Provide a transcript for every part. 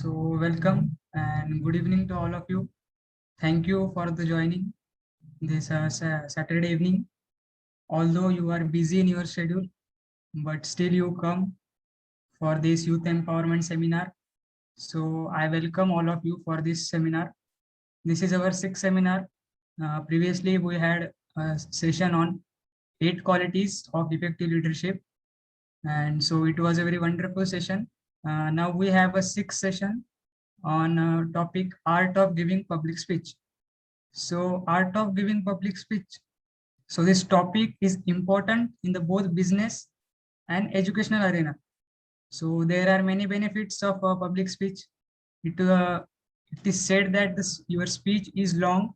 So welcome and good evening to all of you. Thank you for the joining this Saturday evening. Although you are busy in your schedule, but still you come for this youth empowerment seminar. So I welcome all of you for this seminar. This is our sixth seminar. Previously we had a session on 8 qualities of effective leadership, and so it was a very wonderful session. Now we have a sixth session on topic art of giving public speech. So art of giving public speech. So this topic is important in the both business and educational arena. So there are many benefits of public speech. It is said that your speech is long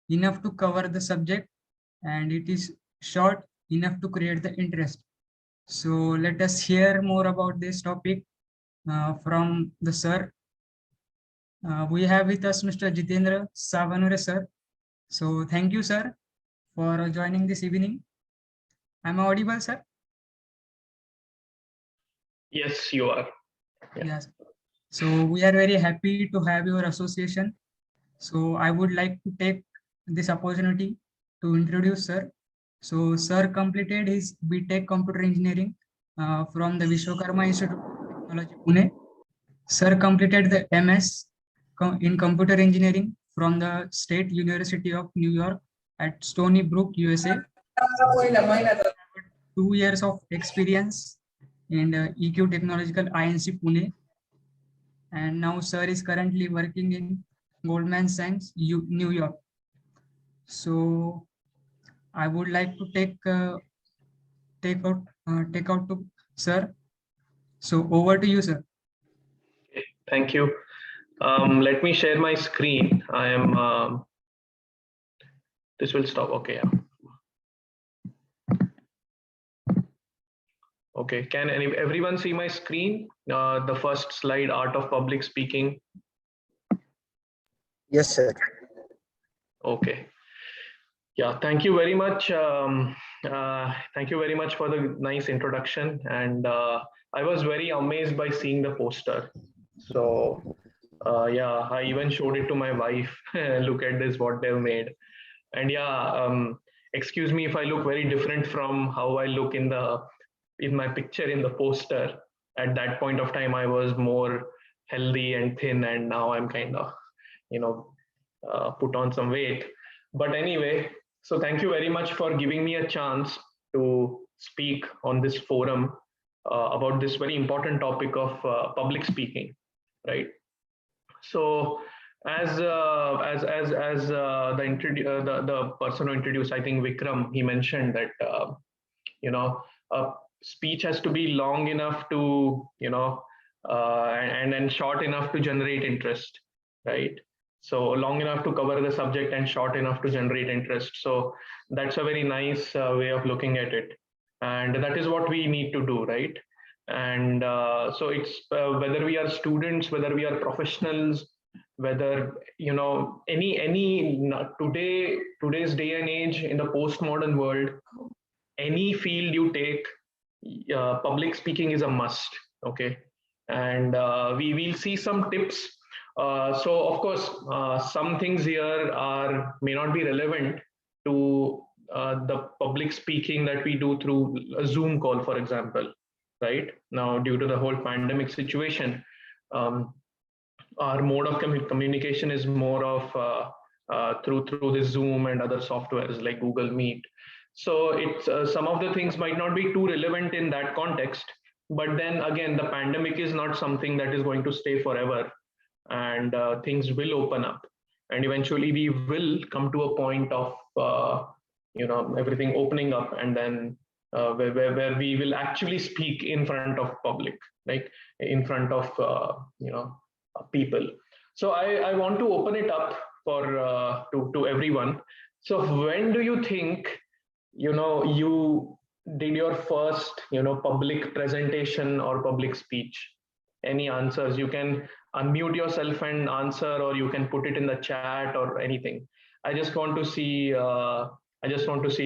enough to cover the subject and it is short enough to create the interest. So let us hear more about this topic from the sir. We have with us Mr. Jitendra Savanure, sir. So thank you, sir, for joining this evening. Am I audible, sir? Yes, you are. Yeah. Yes. So we are very happy to have your association. So I would like to take this opportunity to introduce sir. So sir completed his BTech Computer Engineering from the Vishwakarma Institute of Technology, Pune. Sir completed the MS in Computer Engineering from the State University of New York at Stony Brook, USA. 2 years of experience in EQ Technological INC Pune. And now sir is currently working in Goldman Sachs, New York. So I would like to take out to sir. So over to you, sir. Okay, thank you. Let me share my screen. I am. This will stop. Okay. Yeah. Okay. Can everyone see my screen? The first slide, art of public speaking. Yes, sir. Okay. Yeah. Thank you very much. Thank you very much for the nice introduction. And I was very amazed by seeing the poster. So yeah, I even showed it to my wife. Look at this, what they've made. And yeah, excuse me if I look very different from how I look in my picture in the poster. At that point of time, I was more healthy and thin, and now I'm kind of, put on some weight. But anyway, so thank you very much for giving me a chance to speak on this forum about this very important topic of public speaking, right? So as the person who introduced, I think Vikram, he mentioned that a speech has to be long enough to and short enough to generate interest, right? So long enough to cover the subject and short enough to generate interest. So that's a very nice way of looking at it, and that is what we need to do, right? And so it's whether we are students, whether we are professionals, whether today's day and age in the postmodern world, any field you take, public speaking is a must. Okay, and we will see some tips. So of course, some things here may not be relevant to the public speaking that we do through a Zoom call, for example. Right now, due to the whole pandemic situation, our mode of communication is more of through the Zoom and other softwares like Google Meet. So it's some of the things might not be too relevant in that context, but then again, the pandemic is not something that is going to stay forever, and things will open up, and eventually we will come to a point of everything opening up, and then where we will actually speak in front of public, like in front of people. So I want to open it up for to everyone. So when do you think you did your first public presentation or public speech? Any answers? You can unmute yourself and answer, or you can put it in the chat or anything. I just want to see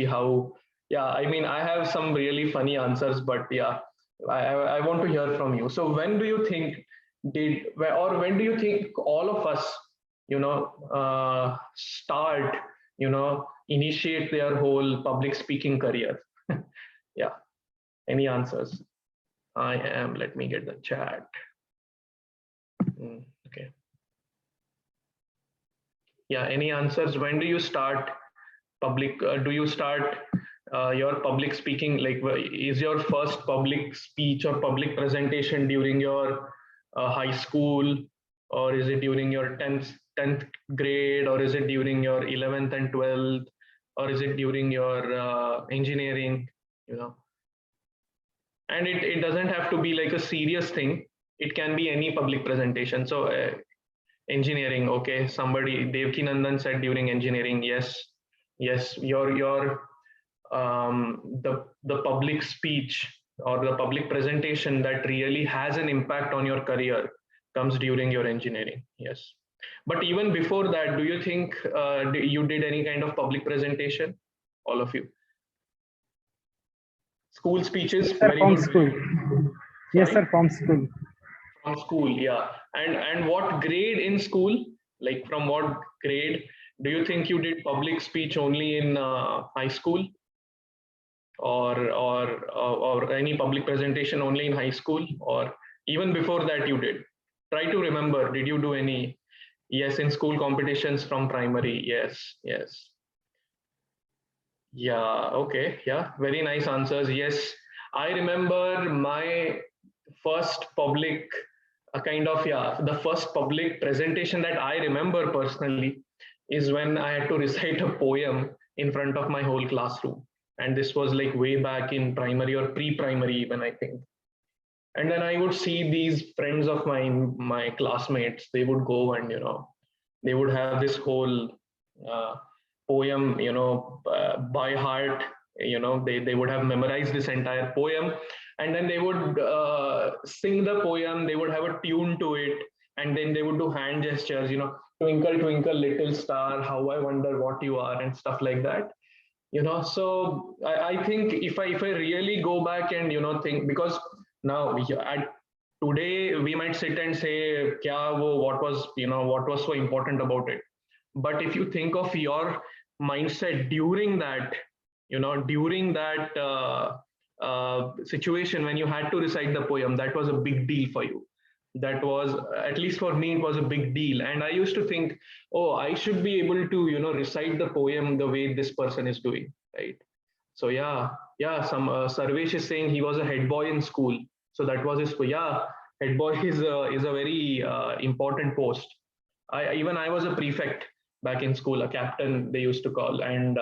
how. Yeah, I mean, I have some really funny answers, but yeah, I want to hear from you. So when do you think or when do you think all of us, start, initiate their whole public speaking career? Yeah, any answers? Let me get the chat. Okay. Yeah, any answers? When do you start public? Do you start your public speaking? Like, is your first public speech or public presentation during your high school, or is it during your 10th grade, or is it during your 11th and 12th, or is it during your engineering? And it doesn't have to be like a serious thing. It can be any public presentation. So engineering, okay, somebody, Devki Nandan said during engineering, yes, your the public speech or the public presentation that really has an impact on your career comes during your engineering. Yes, but even before that, do you think you did any kind of public presentation, all of you? School speeches? Yes, sir, Very from good. school. Yes, Sorry? sir, from school. From school, yeah. And what grade in school? Like, from what grade? Do you think you did public speech only in high school, or any public presentation only in high school, or even before that you did? Try to remember. Did you do any? Yes, in school competitions from primary. Yes. Yeah. Okay. Yeah. Very nice answers. Yes, I remember my first public the first public presentation that I remember personally is when I had to recite a poem in front of my whole classroom. And this was like way back in primary or pre-primary even, I think. And then I would see these friends of mine, my classmates, they would go and, they would have this whole poem, by heart. They would have memorized this entire poem, and then they would sing the poem. They would have a tune to it, and then they would do hand gestures, twinkle twinkle little star, how I wonder what you are, and stuff like that. So I think if I really go back and think, because now at today we might sit and say what was so important about it. But if you think of your mindset during that, during that situation when you had to recite the poem, that was a big deal for you. That was, at least for me, it was a big deal. And I used to think, oh, I should be able to recite the poem the way this person is doing, right? So yeah, some Sarvesh is saying he was a head boy in school, so that was his. Yeah, head boy is a very important post. I was a prefect back in school, a captain they used to call. And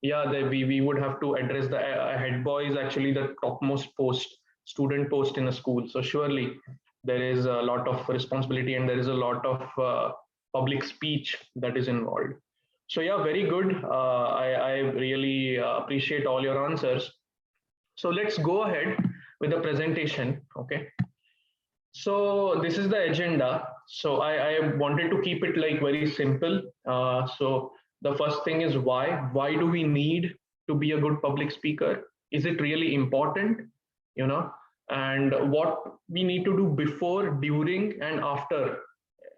we would have to address the head boy is actually the topmost post, student post in a school. So surely there is a lot of responsibility, and there is a lot of public speech that is involved. So yeah, very good. I really appreciate all your answers. So let's go ahead with the presentation. Okay. So this is the agenda. So I wanted to keep it like very simple. So the first thing is why. Why do we need to be a good public speaker? Is it really important? And what we need to do before, during, and after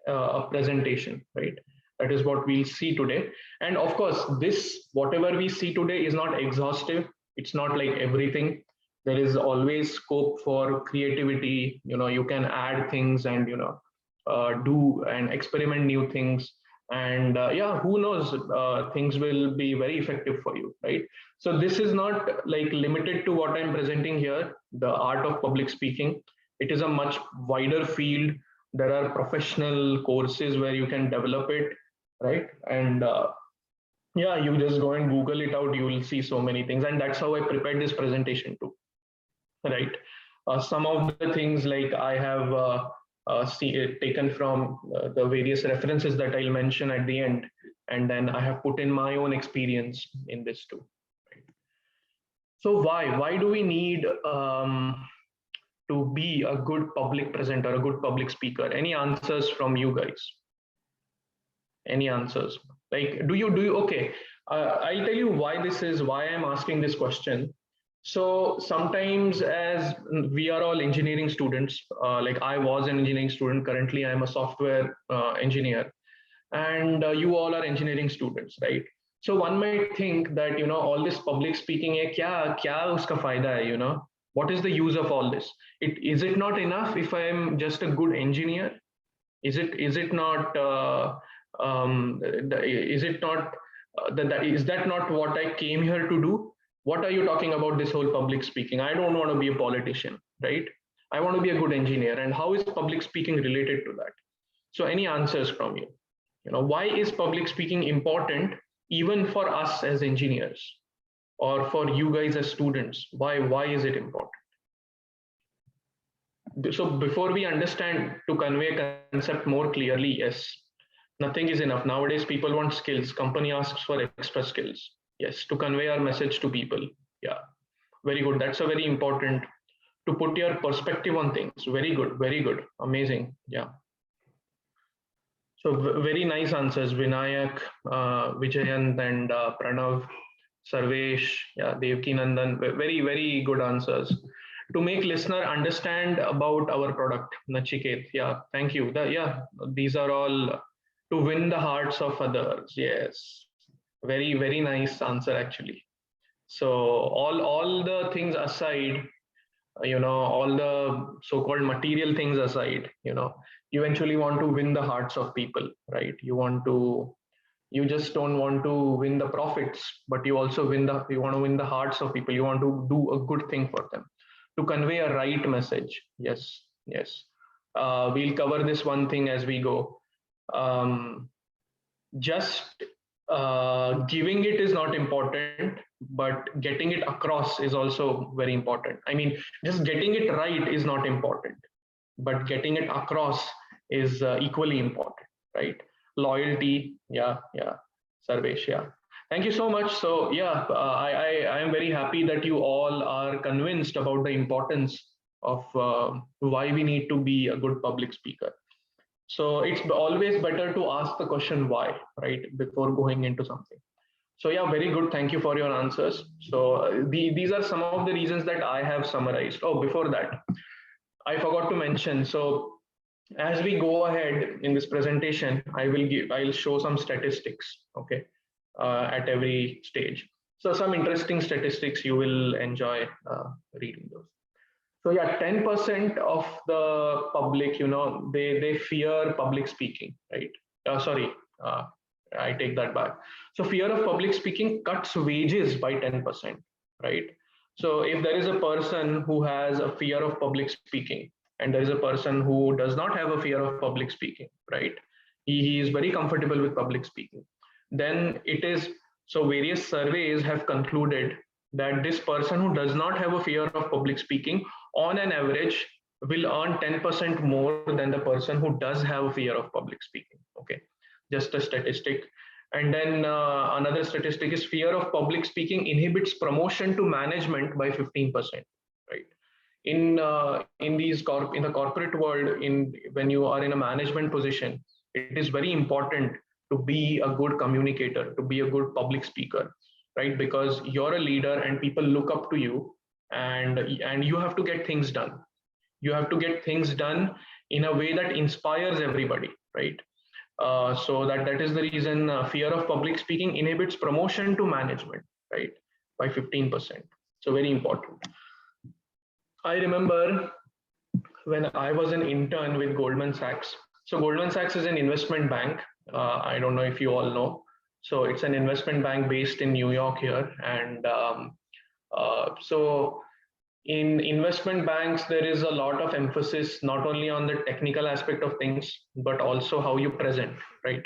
a presentation, right? That is what we'll see today. And of course, whatever we see today is not exhaustive. It's not like everything. There is always scope for creativity. You can add things and do and experiment new things. And who knows, things will be very effective for you, right? So this is not like limited to what I'm presenting here, the art of public speaking. It is a much wider field. There are professional courses where you can develop it, right? And you just go and Google it out, you will see so many things. And that's how I prepared this presentation too, right? Some of the things like I have taken from the various references that I'll mention at the end, and then I have put in my own experience in this too. Right? So why do we need to be a good public presenter, a good public speaker? Any answers from you guys? Any answers? Like, do you okay? I'll tell you why I'm asking this question. So sometimes, as we are all engineering students, like I was an engineering student, currently I'm a software engineer, and you all are engineering students, right? So one might think that, all this public speaking hai, kya uska fayda hai, what is the use of all this? Is it not enough if I am just a good engineer? Is it not is it not is that not what I came here to do? What are you talking about, this whole public speaking? I don't want to be a politician, right? I want to be a good engineer. And how is public speaking related to that? So any answers from you? Why is public speaking important even for us as engineers, or for you guys as students? Why is it important? So before we understand, to convey a concept more clearly, yes, nothing is enough. Nowadays, people want skills. Company asks for extra skills. Yes, to convey our message to people. Yeah, very good. That's a very important, to put your perspective on things. Very good, very good. Amazing. Yeah. So very nice answers, Vinayak, Vijayant, and Pranav, Sarvesh, yeah, Devki Nandan. Very, very good answers. To make listener understand about our product, Nachiket. Yeah, thank you. Yeah, these are all to win the hearts of others. Yes, very, very nice answer actually. So all the things aside, all the so-called material things aside, you eventually want to win the hearts of people, right? You just don't want to win the profits, but you want to win the hearts of people. You want to do a good thing for them, to convey a right message. Yes, yes. We'll cover this one thing as we go. Just giving it is not important, but getting it across is also very important. I mean, just getting it right is not important, but getting it across is equally important, right? Loyalty. Yeah, yeah. Sarvesh, yeah. Thank you so much. So yeah, I am very happy that you all are convinced about the importance of why we need to be a good public speaker. So it's always better to ask the question why, right, before going into something. So yeah, very good. Thank you for your answers. So these are some of the reasons that I have summarized. Oh, before that, I forgot to mention. So as we go ahead in this presentation, I'll show some statistics, okay, at every stage. So some interesting statistics, you will enjoy reading those. So yeah, 10% of the public, they fear public speaking, right? Sorry, I take that back. So fear of public speaking cuts wages by 10%, right? So if there is a person who has a fear of public speaking, and there is a person who does not have a fear of public speaking, right? He is very comfortable with public speaking. Then it is, so various surveys have concluded that this person who does not have a fear of public speaking, on an average, will earn 10% more than the person who does have a fear of public speaking. Okay, just a statistic. And then another statistic is fear of public speaking inhibits promotion to management by 15%. Right. In the corporate world, when you are in a management position, it is very important to be a good communicator, to be a good public speaker, right? Because you're a leader and people look up to you, and you have to get things done. You have to get things done in a way that inspires everybody, right? So that is the reason fear of public speaking inhibits promotion to management, right, by 15%. So very important. I remember when I was an intern with Goldman Sachs. So Goldman Sachs is an investment bank. I don't know if you all know. So it's an investment bank based in New York here. And so in investment banks, there is a lot of emphasis not only on the technical aspect of things, but also how you present, right?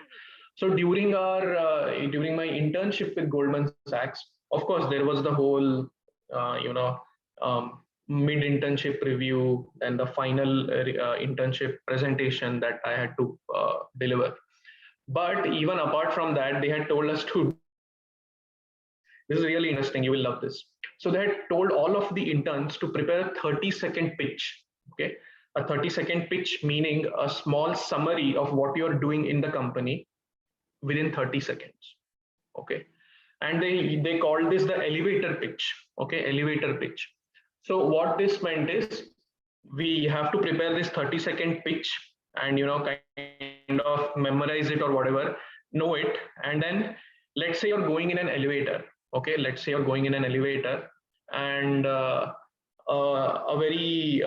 So during my internship with Goldman Sachs, of course, there was the whole, mid internship review and the final internship presentation that I had to deliver. But even apart from that, they had told us to. This is really interesting. You will love this. So they had told all of the interns to prepare a 30-second pitch. Okay, a 30-second pitch meaning a small summary of what you're doing in the company within 30 seconds. Okay, and they called this the elevator pitch. Okay, elevator pitch. So what this meant is we have to prepare this 30-second pitch and kind of memorize it or whatever, know it, and then let's say you're going in an elevator. Okay, let's say you're going in an elevator, and a very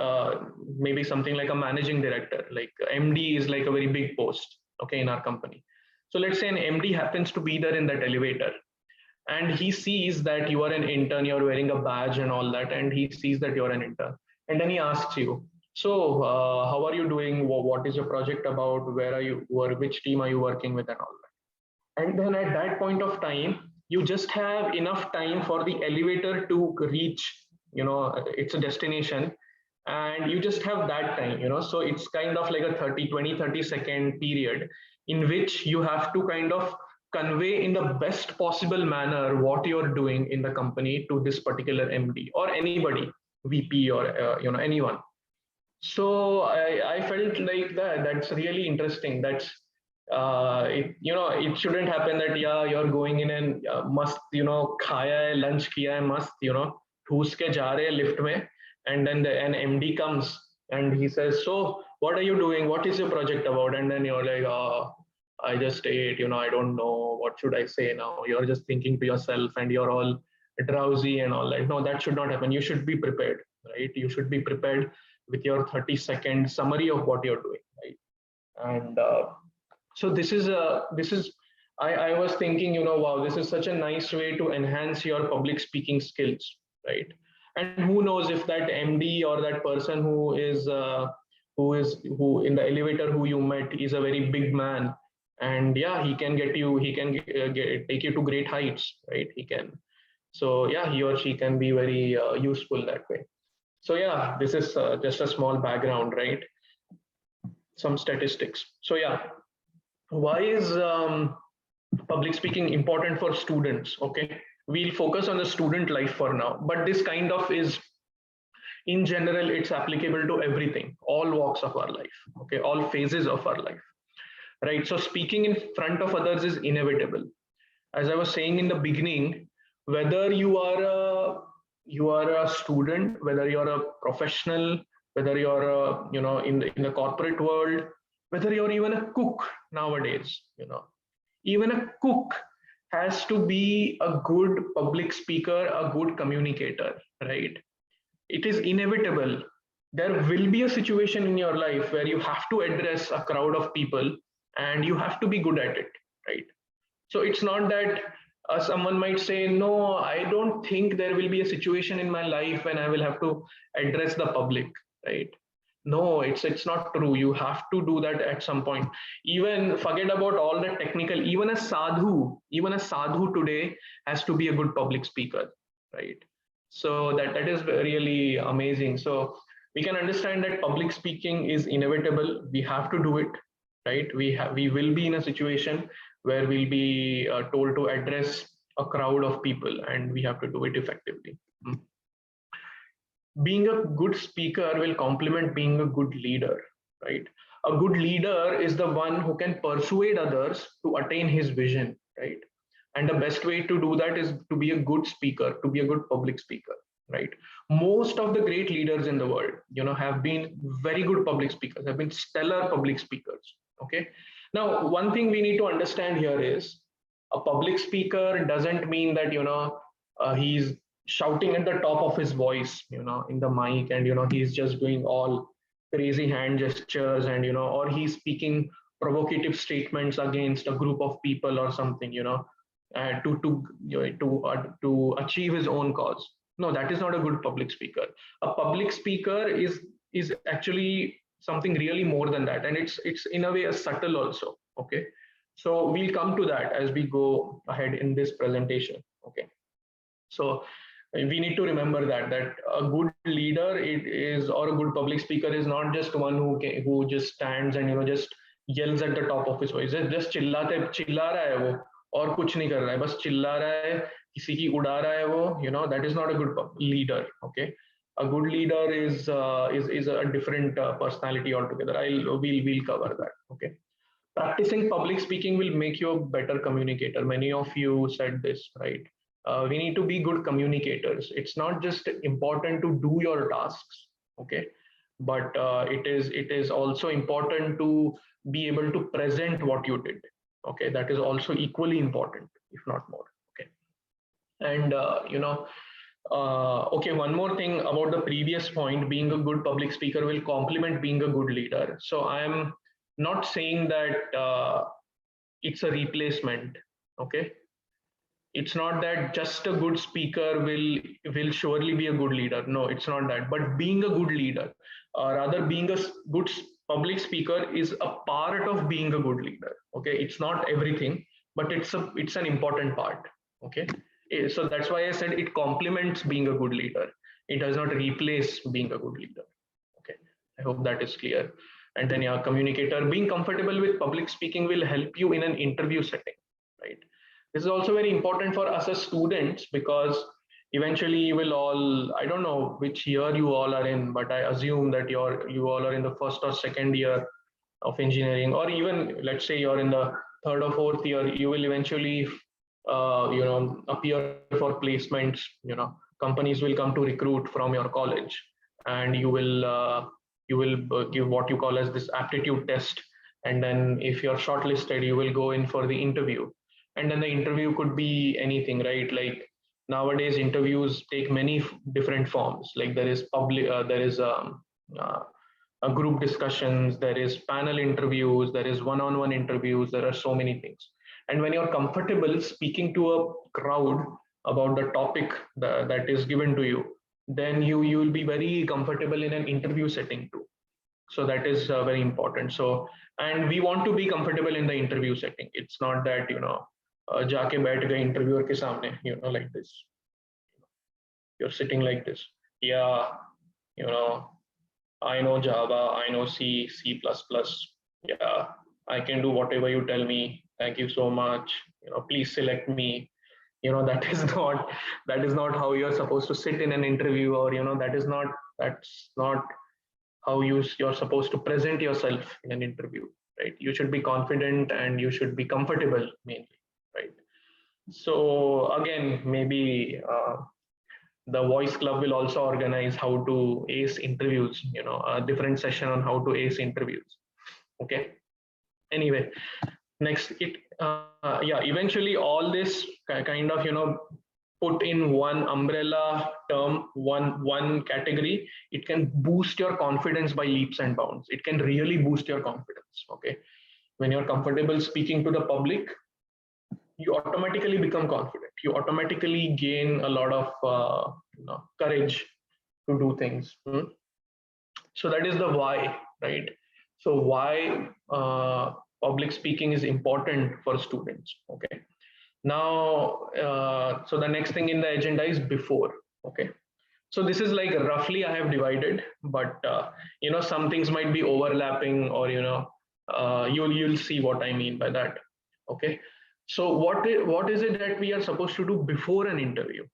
maybe something like a managing director, like MD is like a very big post, okay, in our company. So let's say an MD happens to be there in that elevator, and he sees that you are an intern, you're wearing a badge and all that, and he sees that you're an intern, and then he asks you, so how are you doing, what is your project about, where are you, or which team are you working with, and all that. And then at that point of time, you just have enough time for the elevator to reach, it's a destination, and you just have that time, so it's kind of like a 30 second period in which you have to kind of convey in the best possible manner what you're doing in the company to this particular MD or anybody, VP, or anyone. So I felt like that's really interesting. That's it shouldn't happen that you're going in and must khaya hai, lunch kiya hai, must ठूस के जा रहे हैं lift में, and then an MD comes and he says, so what are you doing, what is your project about, and then you're like, I just ate, I don't know, what should I say now? You're just thinking to yourself and you're all drowsy and all that. No, that should not happen. You should be prepared, right? You should be prepared with your 30-second summary of what you're doing, right? And so this is I was thinking, wow, this is such a nice way to enhance your public speaking skills, right? And who knows if that MD or that person who in the elevator who you met is a very big man, and yeah, he can take you to great heights, right? He can. So yeah, he or she can be very useful that way. So yeah, this is just a small background, right? Some statistics. So yeah, why is public speaking important for students? Okay, we'll focus on the student life for now, but this kind of is, in general, it's applicable to everything, all walks of our life, okay, all phases of our life, right? So speaking in front of others is inevitable. As I was saying in the beginning, whether you are a student, whether you're a professional, whether you're in the corporate world, whether you're even a cook nowadays, even a cook has to be a good public speaker, a good communicator, right? It is inevitable. There will be a situation in your life where you have to address a crowd of people and you have to be good at it, right? So it's not that someone might say, no, I don't think there will be a situation in my life when I will have to address the public, right? No, it's not true. You have to do that at some point. Even forget about all the technical, even a sadhu today has to be a good public speaker, right? So that is really amazing. So we can understand that public speaking is inevitable. We have to do it, right? We will be in a situation where we'll be told to address a crowd of people, and we have to do it effectively. Being a good speaker will complement being a good leader, right? A good leader is the one who can persuade others to attain his vision, right? And the best way to do that is to be a good speaker, to be a good public speaker, right? Most of the great leaders in the world, have been very good public speakers, have been stellar public speakers, okay? Now, one thing we need to understand here is a public speaker doesn't mean that, he's shouting at the top of his voice, in the mic, and, he's just doing all crazy hand gestures and, or he's speaking provocative statements against a group of people or something, to achieve his own cause. No, that is not a good public speaker. A public speaker is actually something really more than that, and it's in a way a subtle also, okay? So we'll come to that as we go ahead in this presentation, okay? So we need to remember that a good leader or a good public speaker is not just one who just stands and just yells at the top of his voice, just चिल्ला रहा है वो और कुछ नहीं कर रहा है, बस चिल्ला रहा है, किसी की उड़ा रहा है वो, that is not a good leader, okay? A good leader is a different personality altogether. We'll cover that, okay? Practicing public speaking will make you a better communicator. Many of you said this, right? we need to be good communicators. It's not just important to do your tasks, okay, but it is also important to be able to present what you did. Okay, that is also equally important, if not more. Okay, and okay, one more thing about the previous point, being a good public speaker will complement being a good leader. So I am not saying that it's a replacement. Okay, it's not that just a good speaker will surely be a good leader. No, it's not that. But being a good leader, rather being a good public speaker is a part of being a good leader. Okay, it's not everything, but it's an important part. Okay, so that's why I said it complements being a good leader. It does not replace being a good leader. Okay, I hope that is clear. And then, yeah, communicator, being comfortable with public speaking will help you in an interview setting, right? This is also very important for us as students, because eventually you will all, I don't know which year you all are in, but I assume that you all are in the first or second year of engineering, or even let's say you're in the third or fourth year. You will eventually appear for placements. Companies will come to recruit from your college, and you will give what you call as this aptitude test, and then if you're shortlisted, you will go in for the interview. And then the interview could be anything, right? Like nowadays interviews take many different forms. Like there is uh, a group discussions, there is panel interviews, there is one-on-one interviews, there are so many things. And when you're comfortable speaking to a crowd about the topic that is given to you, then you will be very comfortable in an interview setting too. So that is very important. So, and we want to be comfortable in the interview setting. It's not that जाके बैठ गए interviewer के सामने, like this, you're sitting like this. Yeah, you know, I know Java, I know C, C++. Yeah, I can do whatever you tell me. Thank you so much. Please select me. That is not how you're supposed to sit in an interview, or that's not how you're supposed to present yourself in an interview, right? You should be confident and you should be comfortable mainly, right? So again, maybe the Voice Club will also organize how to ace interviews, a different session on how to ace interviews. Okay. Anyway, next, eventually all this kind of, put in one umbrella term, one category, it can boost your confidence by leaps and bounds. It can really boost your confidence. Okay. When you're comfortable speaking to the public, you automatically become confident. You automatically gain a lot of courage to do things. So that is the why, right? So why public speaking is important for students. Okay. Now, so the next thing in the agenda is before. Okay. So this is like roughly I have divided, but some things might be overlapping, or you'll see what I mean by that. Okay. So what is it that we are supposed to do before an interview?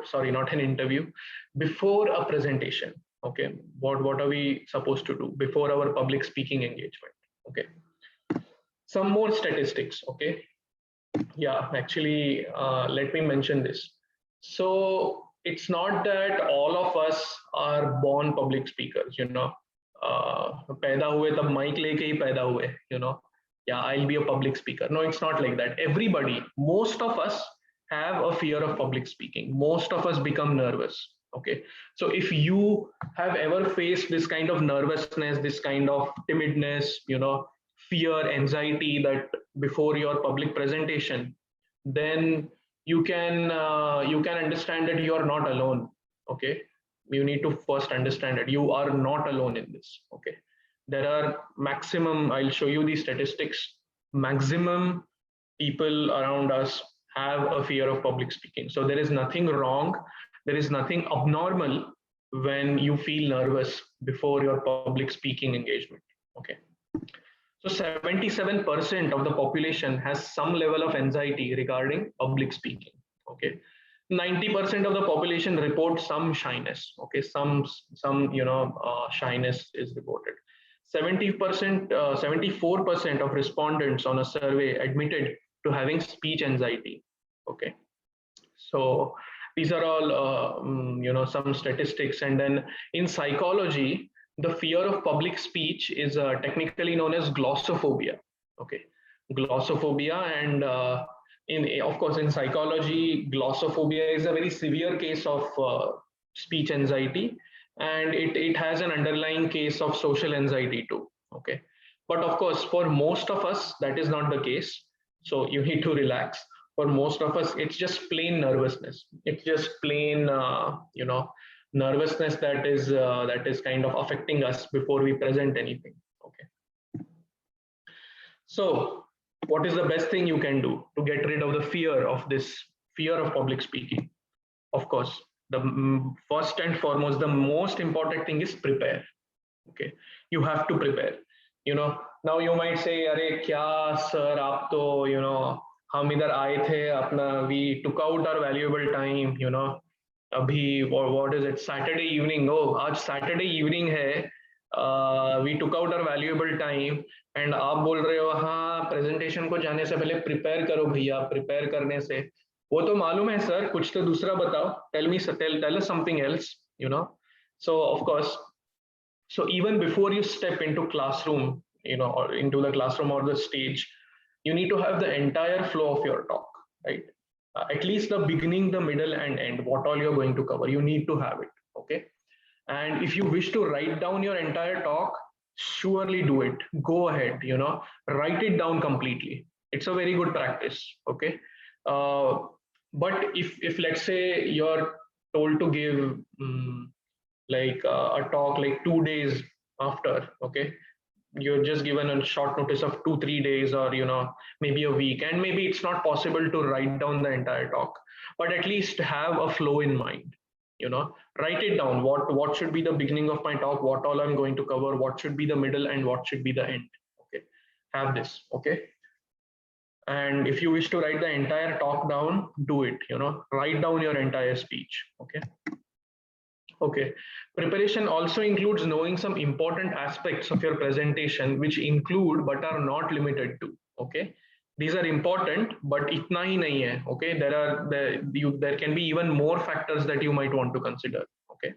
Sorry, not an interview, before a presentation. Okay, what are we supposed to do before our public speaking engagement? Okay, some more statistics. Okay, yeah, actually, let me mention this. So it's not that all of us are born public speakers. पैदा हुए तब mic लेके ही पैदा हुए. Yeah, I'll be a public speaker. No, it's not like that. Everybody, most of us have a fear of public speaking. Most of us become nervous. Okay. So if you have ever faced this kind of nervousness, this kind of timidness, fear, anxiety, that before your public presentation, then you can understand that you are not alone. Okay. You need to first understand that you are not alone in this. Okay. There are maximum, I'll show you the statistics, maximum people around us have a fear of public speaking. So there is nothing wrong, there is nothing abnormal when you feel nervous before your public speaking engagement. Okay. So 77% of the population has some level of anxiety regarding public speaking. Okay. 90% of the population report some shyness. Okay, some shyness is reported. 70%, 74% of respondents on a survey admitted to having speech anxiety. Okay, So these are all some statistics. And then in psychology, the fear of public speech is technically known as glossophobia. Okay, glossophobia. And of course in psychology, glossophobia is a very severe case of speech anxiety, and it has an underlying case of social anxiety too. Okay, but of course for most of us that is not the case, so you need to relax. For most of us it's just plain nervousness. It's just plain nervousness that is kind of affecting us before we present anything. Okay, so what is the best thing you can do to get rid of the fear of this fear of public speaking? Of course, the first and foremost, the most important thing is prepare. Okay, you have to prepare. Now you might say, "Arey kya sir, aap to हम इधर आए थे अपना, we took out our valuable time, अभी what is it, Saturday evening, oh आज Saturday evening है, we took out our valuable time, and आप बोल रहे हो हाँ presentation को जाने से पहले prepare करो भैया, prepare करने से वो तो मालूम है सर, कुछ तो दूसरा बताओ, tell us something else, so of course, so even before you step into classroom, or into the classroom or the stage, you need to have the entire flow of your talk, right? At least the beginning, the middle, and end, what all you're going to cover, you need to have it. Okay, and if you wish to write down your entire talk, surely do it. Go ahead, write it down completely. It's a very good practice. Okay, but if let's say you're told to give a talk like 2 days after, okay, you're just given a short notice of 2-3 days, or maybe a week, and maybe it's not possible to write down the entire talk, but at least have a flow in mind. Write it down, what should be the beginning of my talk, what all I'm going to cover, what should be the middle, and what should be the end. Okay, have this. Okay, and if you wish to write the entire talk down, do it. Write down your entire speech. Okay. Okay, preparation also includes knowing some important aspects of your presentation, which include but are not limited to. Okay, these are important, but itna hi nahi hai. Okay, there can be even more factors that you might want to consider. Okay,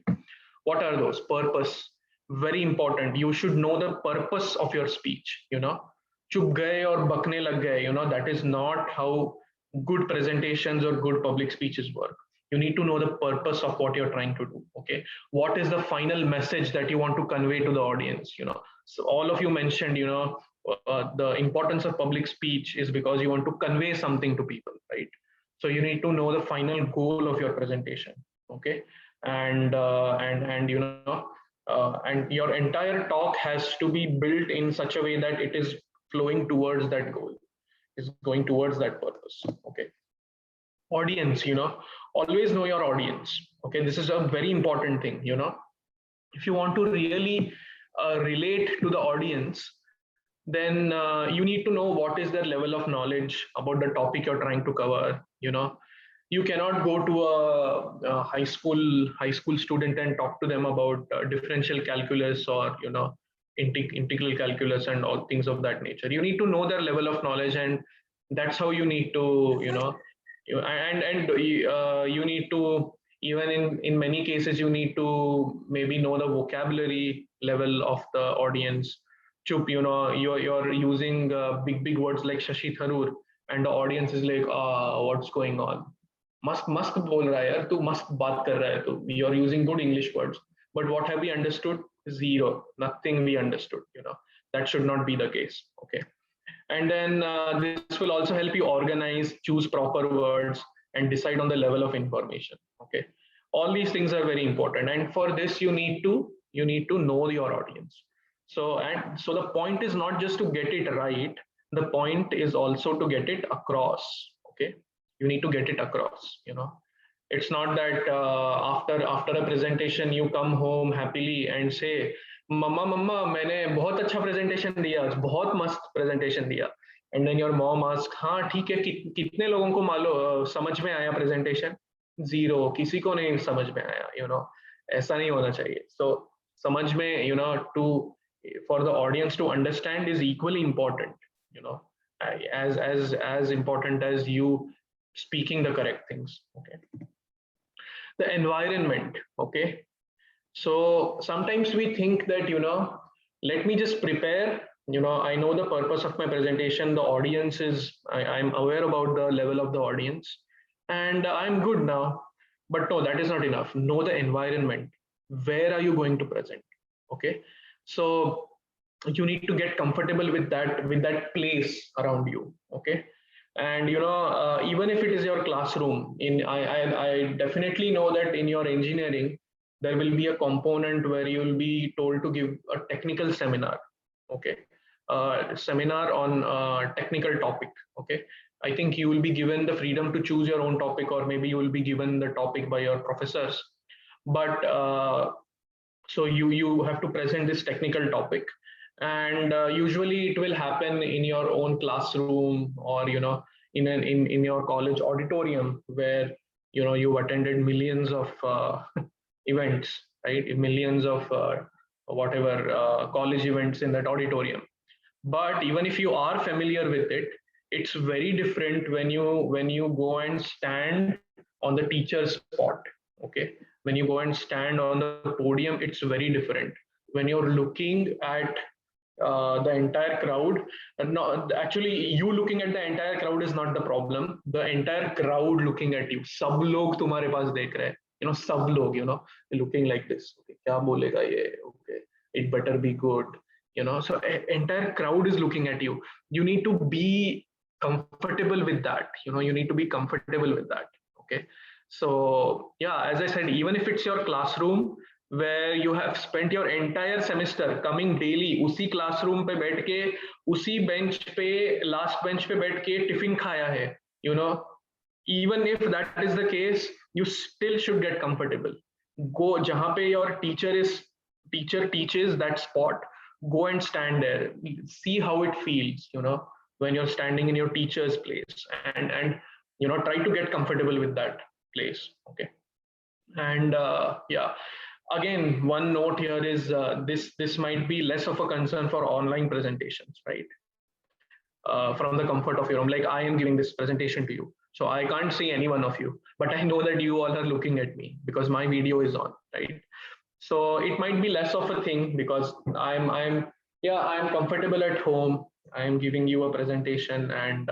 what are those? Purpose, very important. You should know the purpose of your speech. Chup gaye or bakne lag gaye. That is not how good presentations or good public speeches work. You need to know the purpose of what you're trying to do. Okay, what is the final message that you want to convey to the audience? So all of you mentioned the importance of public speech is because you want to convey something to people, right? So you need to know the final goal of your presentation. Okay, and and your entire talk has to be built in such a way that it is flowing towards that goal, is going towards that purpose. Okay, audience, always know your audience. Okay, this is a very important thing. If you want to really relate to the audience, then you need to know what is their level of knowledge about the topic you're trying to cover. You cannot go to a high school student and talk to them about differential calculus or integral calculus and all things of that nature. You need to know their level of knowledge, and that's how you need to you need to, even in many cases, you need to maybe know the vocabulary level of the audience. Chup, you're using big words like Shashi Tharoor, and the audience is like, what's going on? Mast bol raha hai yaar, tu mast baat kar raha hai tu. You're using good English words, but what have we understood? Zero, nothing we understood. That should not be the case. Okay. And then this will also help you organize, choose proper words, and decide on the level of information. Okay, all these things are very important, and for this you need to know your audience. So the point is not just to get it right, the point is also to get it across. Okay, you need to get it across. It's not that after a presentation you come home happily and say, मम्मा मैंने बहुत अच्छा presentation दिया, बहुत मस्त presentation दिया, and then your mom ask, हाँ ठीक है, कितने लोगों को मालूम समझ में आया प्रेजेंटेशन? जीरो, किसी को नहीं समझ में आया. ऐसा नहीं होना चाहिए. So समझ में, to for the audience to understand is equally important, as important as you speaking the correct things. Okay. The environment. Okay. So sometimes we think that, let me just prepare. I know the purpose of my presentation. The audience is, I'm aware about the level of the audience, and I'm good now. But no, that is not enough. Know the environment. Where are you going to present? Okay. So you need to get comfortable with that place around you. Okay. And even if it is your classroom, I definitely know that in your engineering there will be a component where you will be told to give a technical seminar. Okay. Seminar on a technical topic. Okay. I think you will be given the freedom to choose your own topic, or maybe you will be given the topic by your professors. But so you have to present this technical topic, and usually it will happen in your own classroom, or in your college auditorium, where you've attended millions of events, right? Millions of whatever college events in that auditorium. But even if you are familiar with it, it's very different when you go and stand on the teacher's spot. Okay. When you go and stand on the podium, it's very different. When you're looking at the entire crowd, no, actually you looking at the entire crowd is not the problem. The entire crowd looking at you, sab log tumhare paas dekh rahe hain, sab log, looking like this. Okay, kya bolega ye? Okay, it better be good. So entire crowd is looking at you. You need to be comfortable with that. You need to be comfortable with that. Okay. So yeah, as I said, even if it's your classroom where you have spent your entire semester coming daily, उसी classroom पे बैठ के, उसी bench पे, last bench पे बैठ के tiffin खाया है, even if that is the case, you still should get comfortable. Go जहाँ पे your teacher teaches that spot, go and stand there, see how it feels, when you're standing in your teacher's place, and try to get comfortable with that place. Okay. And yeah, again, one note here is this might be less of a concern for online presentations, right? From the comfort of your home, like I am giving this presentation to you, so I can't see any one of you, but I know that you all are looking at me because my video is on, right? So it might be less of a thing because I'm comfortable at home. I'm giving you a presentation, and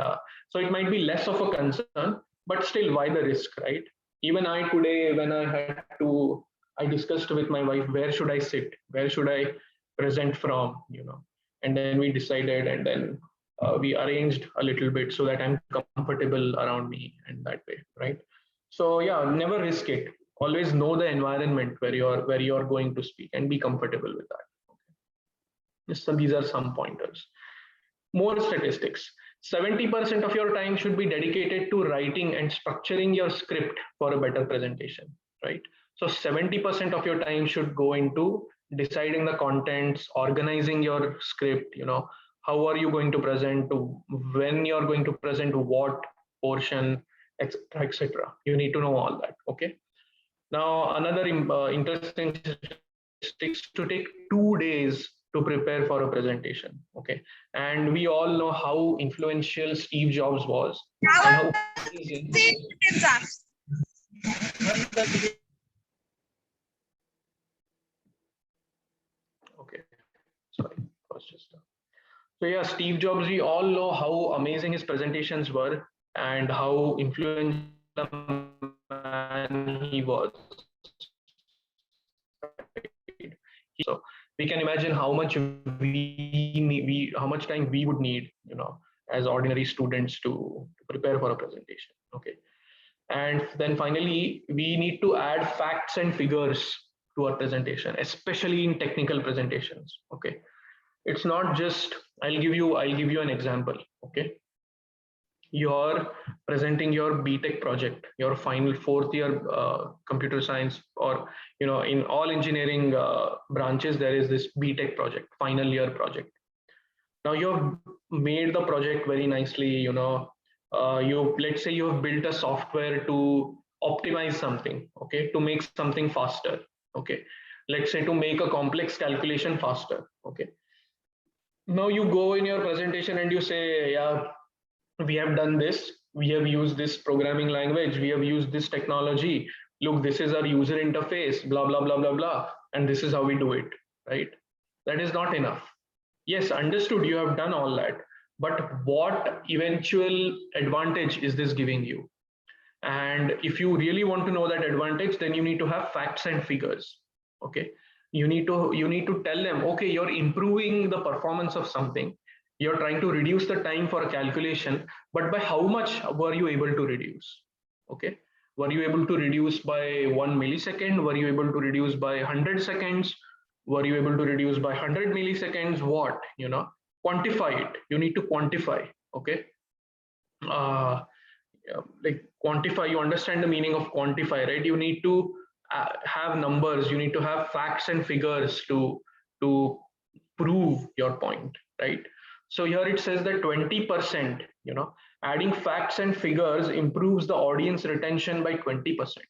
so it might be less of a concern, but still, why the risk, right? Even I today, when I discussed with my wife, where should I sit, where should I present from, and then we decided, and then we arranged a little bit so that I'm comfortable around me, and that way, right? So yeah, never risk it. Always know the environment where you're going to speak, and be comfortable with that. Okay. So these are some pointers. More statistics. 70% of your time should be dedicated to writing and structuring your script for a better presentation, right? So 70% of your time should go into deciding the contents, organizing your script, how are you going to present, when you're going to present what portion, etc., etc. You need to know all that. Okay. Now, another interesting statistics to take 2 days to prepare for a presentation. Okay. And we all know how influential Steve Jobs was. And how okay. Sorry. So yeah, Steve Jobs, we all know how amazing his presentations were and how influential man he was. So we can imagine how much how much time we would need, as ordinary students to prepare for a presentation. Okay. And then finally, we need to add facts and figures to our presentation, especially in technical presentations. Okay. It's not just, I'll give you an example. Okay. You're presenting your BTech project, your final 4th year computer science, or in all engineering branches there is this BTech project, final year project. Now you've made the project very nicely. Let's say you have built a software to optimize something, okay, to make something faster. Okay, let's say to make a complex calculation faster. Okay, now you go in your presentation and you say, yeah, we have done this, we have used this programming language, we have used this technology, look, this is our user interface, blah blah blah blah blah, and this is how we do it, right? That is not enough. Yes, understood, you have done all that, but what eventual advantage is this giving you? And if you really want to know that advantage, then you need to have facts and figures. Okay, you need to tell them, okay, you're improving the performance of something, you're trying to reduce the time for a calculation, but by how much were you able to reduce? Okay, were you able to reduce by 1 millisecond? Were you able to reduce by 100 seconds? Were you able to reduce by 100 milliseconds? What, quantify it. You need to quantify. Okay, like quantify, you understand the meaning of quantify, right? You need to have numbers, you need to have facts and figures to prove your point, right? So here it says that 20%, adding facts and figures improves the audience retention by 20%.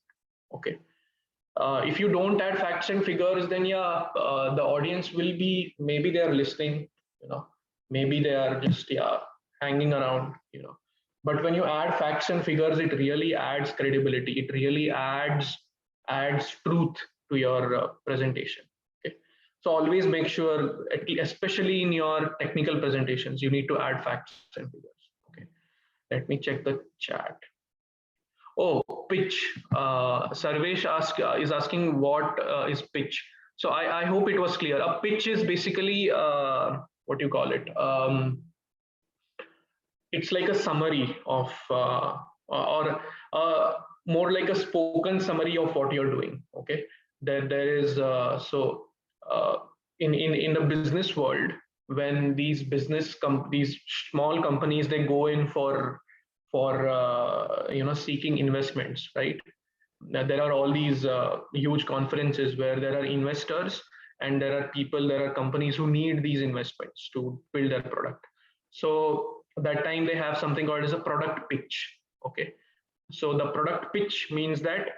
Okay, if you don't add facts and figures, then the audience will be, maybe they are listening, maybe they are just hanging around, but when you add facts and figures, it really adds credibility, it really adds truth to your presentation. Okay, so always make sure, especially in your technical presentations, you need to add facts and figures. Okay, let me check the chat. Oh, pitch. Sarvesh is asking what is pitch. So I hope it was clear. A pitch is basically what do you call it? It's like a summary of or more like a spoken summary of what you're doing. Okay, there is in the business world, when these these small companies, they go in for seeking investments, right? Now, there are all these huge conferences where there are investors, and there are companies who need these investments to build their product. So that time they have something called as a product pitch. Okay, so the product pitch means that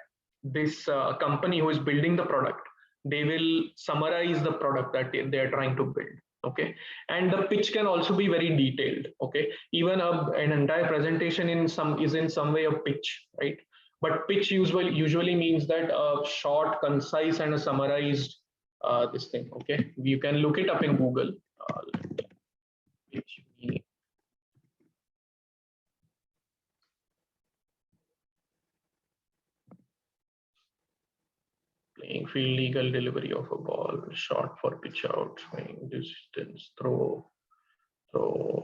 this company who is building the product, they will summarize the product that they are trying to build. Okay, and the pitch can also be very detailed. Okay, even an entire presentation is in some way a pitch, right? But pitch usually means that a short, concise, and a summarized this thing. Okay, you can look it up in Google. Pitch. Playing field, legal delivery of a ball, short for pitch out, swing, distance, throw,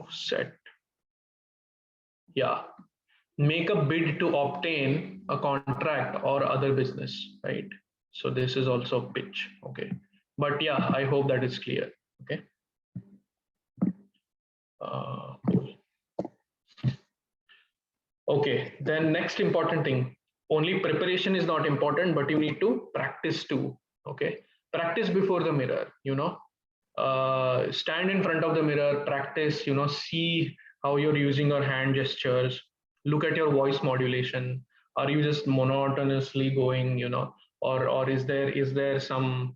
set. Yeah, make a bid to obtain a contract or other business, right? So this is also pitch. Okay, but yeah, I hope that is clear. Okay. Cool. Okay, then next important thing, only preparation is not important, but you need to practice too. Okay, practice before the mirror, stand in front of the mirror, practice, see how you're using your hand gestures, look at your voice modulation. Are you just monotonously going, or is there some,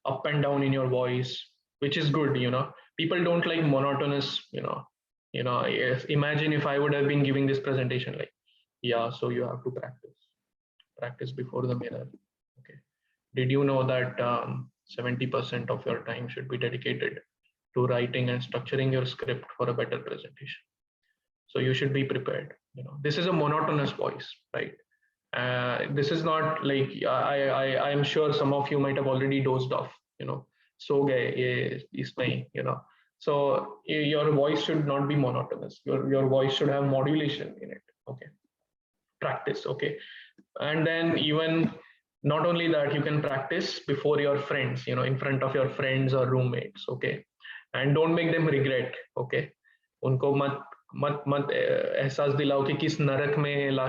up and down in your voice, which is good, people don't like monotonous, imagine if I would have been giving this presentation like, yeah, so you have to practice before the mirror. Okay, did you know that 70% of your time should be dedicated to writing and structuring your script for a better presentation? So you should be prepared. This is a monotonous voice, right? This is not like, I am sure some of you might have already dozed off, so so your voice should not be monotonous. Your voice should have modulation in it. Okay, practice. Okay, and then even not only that, you can practice before your friends, in front of your friends or roommates. Okay, and don't make them regret. Okay, उनको मत एहसास दिलाओ कि किस नरक में ला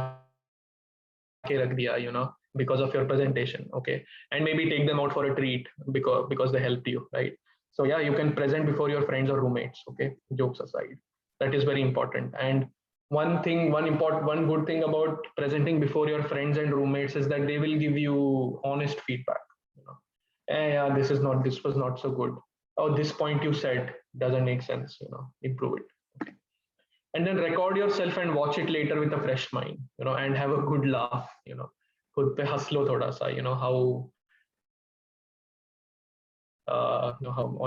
के रख दिया, because of your presentation. Okay, and maybe take them out for a treat because they helped you, right? So yeah, you can present before your friends or roommates. Okay, jokes aside, that is very important. And one good thing about presenting before your friends and roommates is that they will give you honest feedback. Yeah, this was not so good. Oh, this point you said doesn't make sense. Improve it. Okay. and then record yourself and watch it later with a fresh mind, and have a good laugh, खुद पे हंस लो थोड़ा सा,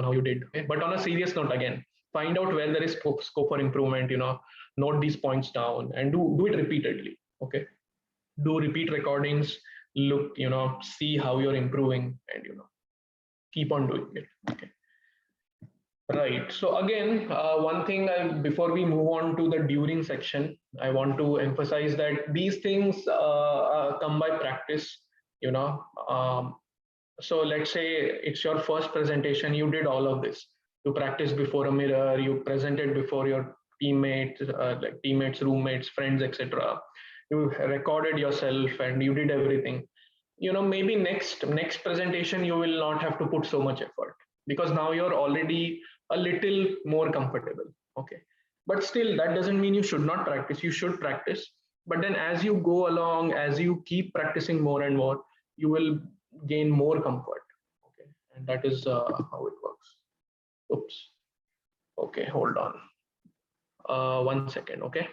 how you did. Okay? But on a serious note, again, find out where there is scope for improvement. Note these points down and do it repeatedly. Okay, do repeat recordings. Look, see how you're improving, and keep on doing it. Okay. Right. So again, one thing before we move on to the during section, I want to emphasize that these things come by practice. So let's say it's your first presentation. You did all of this. You practiced before a mirror. You presented before your teammates, roommates, friends, etc. You recorded yourself and you did everything. Maybe next presentation you will not have to put so much effort, because now you're already a little more comfortable. Okay, but still that doesn't mean you should not practice. You should practice, but then as you go along, as you keep practicing more and more, you will gain more comfort. Okay, and that is how it works. Oops. Okay, hold on 1 second. Okay.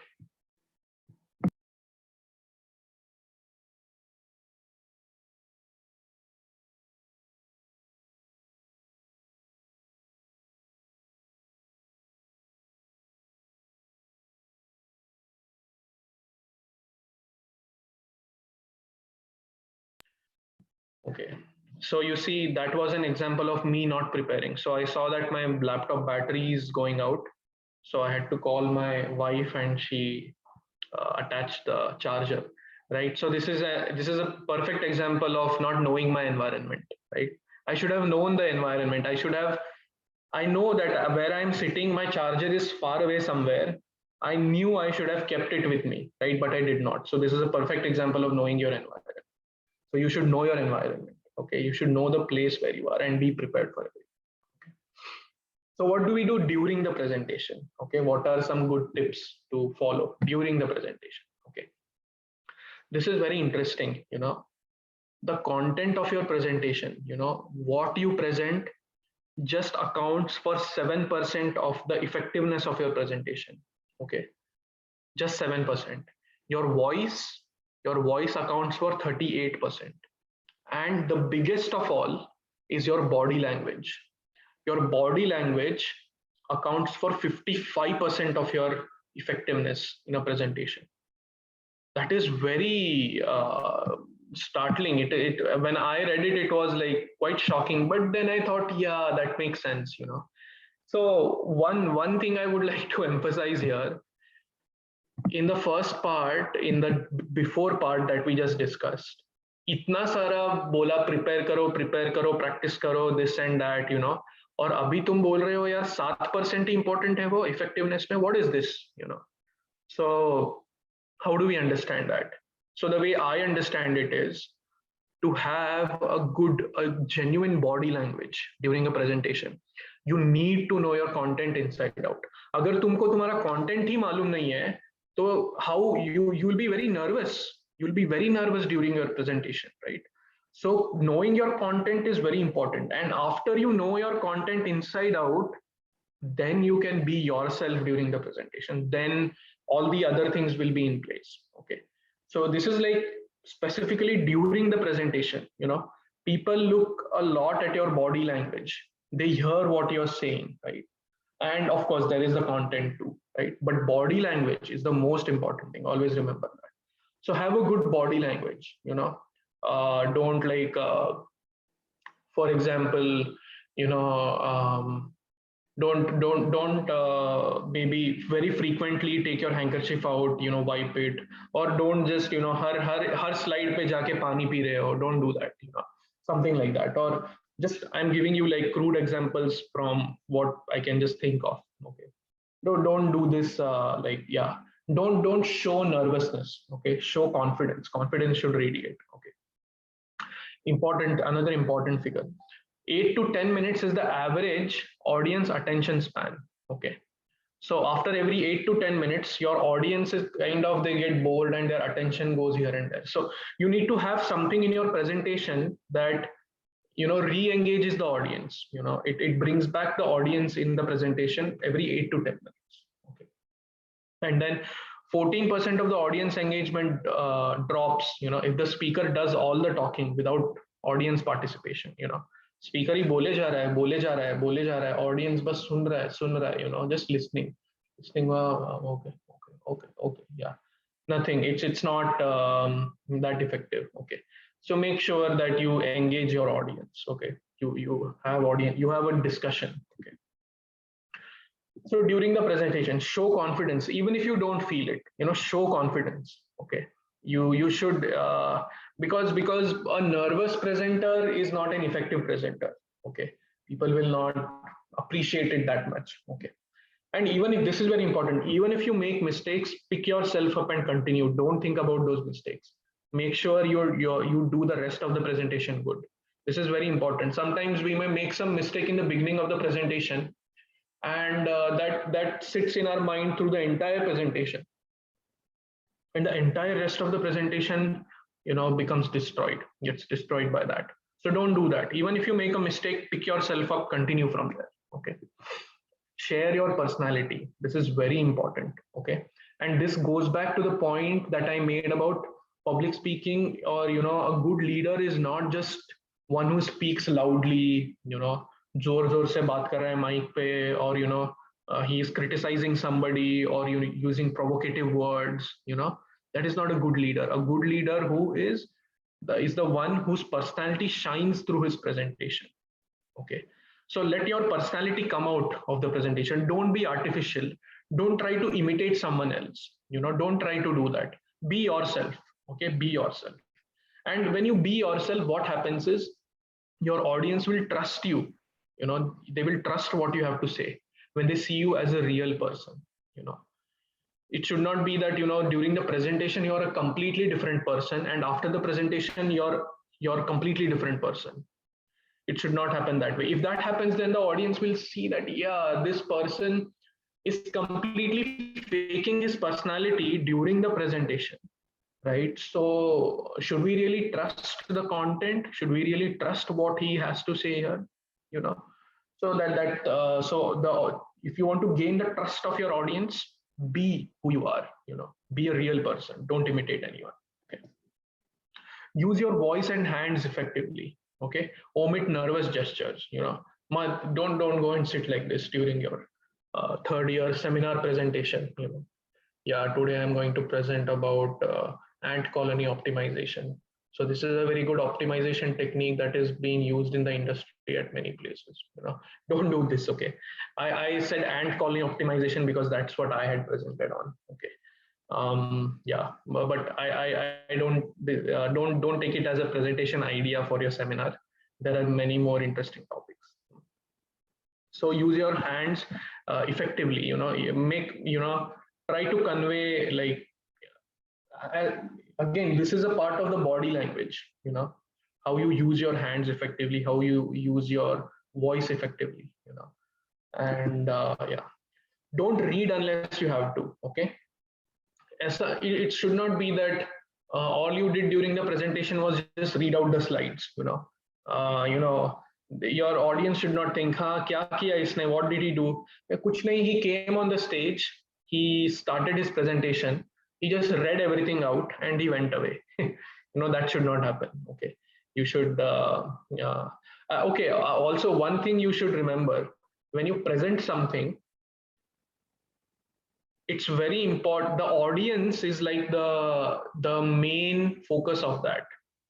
Okay, so you see, that was an example of me not preparing. So I saw that my laptop battery is going out. So I had to call my wife and she attached the charger, right? So this is a perfect example of not knowing my environment, right? I should have known the environment. I know that where I'm sitting, my charger is far away somewhere. I knew I should have kept it with me, right? But I did not. So this is a perfect example of knowing your environment. So you should know your environment. Okay, you should know the place where you are and be prepared for it. Okay. So what do we do during the presentation? Okay, what are some good tips to follow during the presentation? Okay, this is very interesting. The content of your presentation, what you present just accounts for 7% of the effectiveness of your presentation. Okay, just 7%. Your voice accounts for 38%. And the biggest of all is your body language. Your body language accounts for 55% of your effectiveness in a presentation. That is very startling. When I read it, it was like quite shocking. But then I thought, yeah, that makes sense. So one thing I would like to emphasize here, in the first part, in the before part that we just discussed, इतना सारा बोला prepare करो practice करो this and that और अभी तुम बोल रहे हो यार 7% इंपॉर्टेंट है वो इफेक्टिवनेस में. What is this? So how do we understand that? So the way I understand it is to have a genuine body language during a presentation. You need to know your content inside out. अगर तुमको तुम्हारा content ही मालूम नहीं है, तो how you'll be very nervous. You'll be very nervous during your presentation, right? So knowing your content is very important. And after you know your content inside out, then you can be yourself during the presentation. Then all the other things will be in place. Okay. So this is like specifically during the presentation, people look a lot at your body language. They hear what you're saying, right? And of course, there is the content too, right? But body language is the most important thing. Always remember that. So have a good body language, don't for example, don't maybe very frequently take your handkerchief out, wipe it, or don't just har slide pe jaake pani pi rahe ho. Don't do that, something like that. Or just I'm giving you like crude examples from what I can just think of. Okay, don't do this don't show nervousness. Okay, show confidence. Confidence should radiate. Okay, another important figure, 8 to 10 minutes is the average audience attention span. Okay, so after every 8 to 10 minutes, your audience is they get bored and their attention goes here and there. So you need to have something in your presentation that re-engages the audience. It brings back the audience in the presentation every 8 to 10 minutes. Okay, And then 14% of the audience engagement drops, if the speaker does all the talking without audience participation. Speaker ही बोले जा रहा है, बोले जा रहा है, बोले जा रहा है, audience बस सुन रहा है, just listening. Okay, yeah, nothing. It's not that effective. Okay, so make sure that you engage your audience. Okay, you have audience, you have a discussion. Okay. So during the presentation, show confidence, even if you don't feel it, show confidence. Okay, you should because a nervous presenter is not an effective presenter. Okay, people will not appreciate it that much. Okay, and even if this is very important, even if you make mistakes, pick yourself up and continue. Don't think about those mistakes. Make sure you do the rest of the presentation good. This is very important. Sometimes we may make some mistake in the beginning of the presentation, and that sits in our mind through the entire presentation, and the entire rest of the presentation becomes gets destroyed by that. So don't do that. Even if you make a mistake, pick yourself up, continue from there. Okay, share your personality. This is very important. Okay, and this goes back to the point that I made about public speaking, or a good leader is not just one who speaks loudly, जोर से बात कर रहा है mic पे, or he is criticizing somebody, or using provocative words. That is not a good leader. A good leader who is the one whose personality shines through his presentation. Okay, so let your personality come out of the presentation. Don't be artificial. Don't try to imitate someone else. Don't try to do that. Be yourself. Okay, be yourself. And when you be yourself, what happens is your audience will trust you. They will trust what you have to say when they see you as a real person. It should not be that during the presentation you're a completely different person, and after the presentation you're a completely different person. It should not happen that way. If that happens, then the audience will see that, yeah, this person is completely faking his personality during the presentation, right? So should we really trust the content? Should we really trust what he has to say here? So if you want to gain the trust of your audience, be who you are. Be a real person. Don't imitate anyone. Okay. Use your voice and hands effectively. Okay, omit nervous gestures. Don't go and sit like this during your third year seminar presentation. Yeah, today I'm going to present about ant colony optimization. So this is a very good optimization technique that is being used in the industry at many places. Don't do this. Okay, I said ant colony optimization because that's what I had presented on. Okay, yeah, but I don't take it as a presentation idea for your seminar. There are many more interesting topics. So use your hands effectively. Try to convey, like, again, this is a part of the body language. How you use your hands effectively, how you use your voice effectively. And yeah, don't read unless you have to. Okay, it should not be that all you did during the presentation was just read out the slides. Your audience should not think, kya kiya isne, what did he do? Kuch nahi, he came on the stage, he started his presentation, he just read everything out and he went away. That should not happen. Okay, you should okay, also one thing you should remember, when you present something, it's very important. The audience is like the main focus of that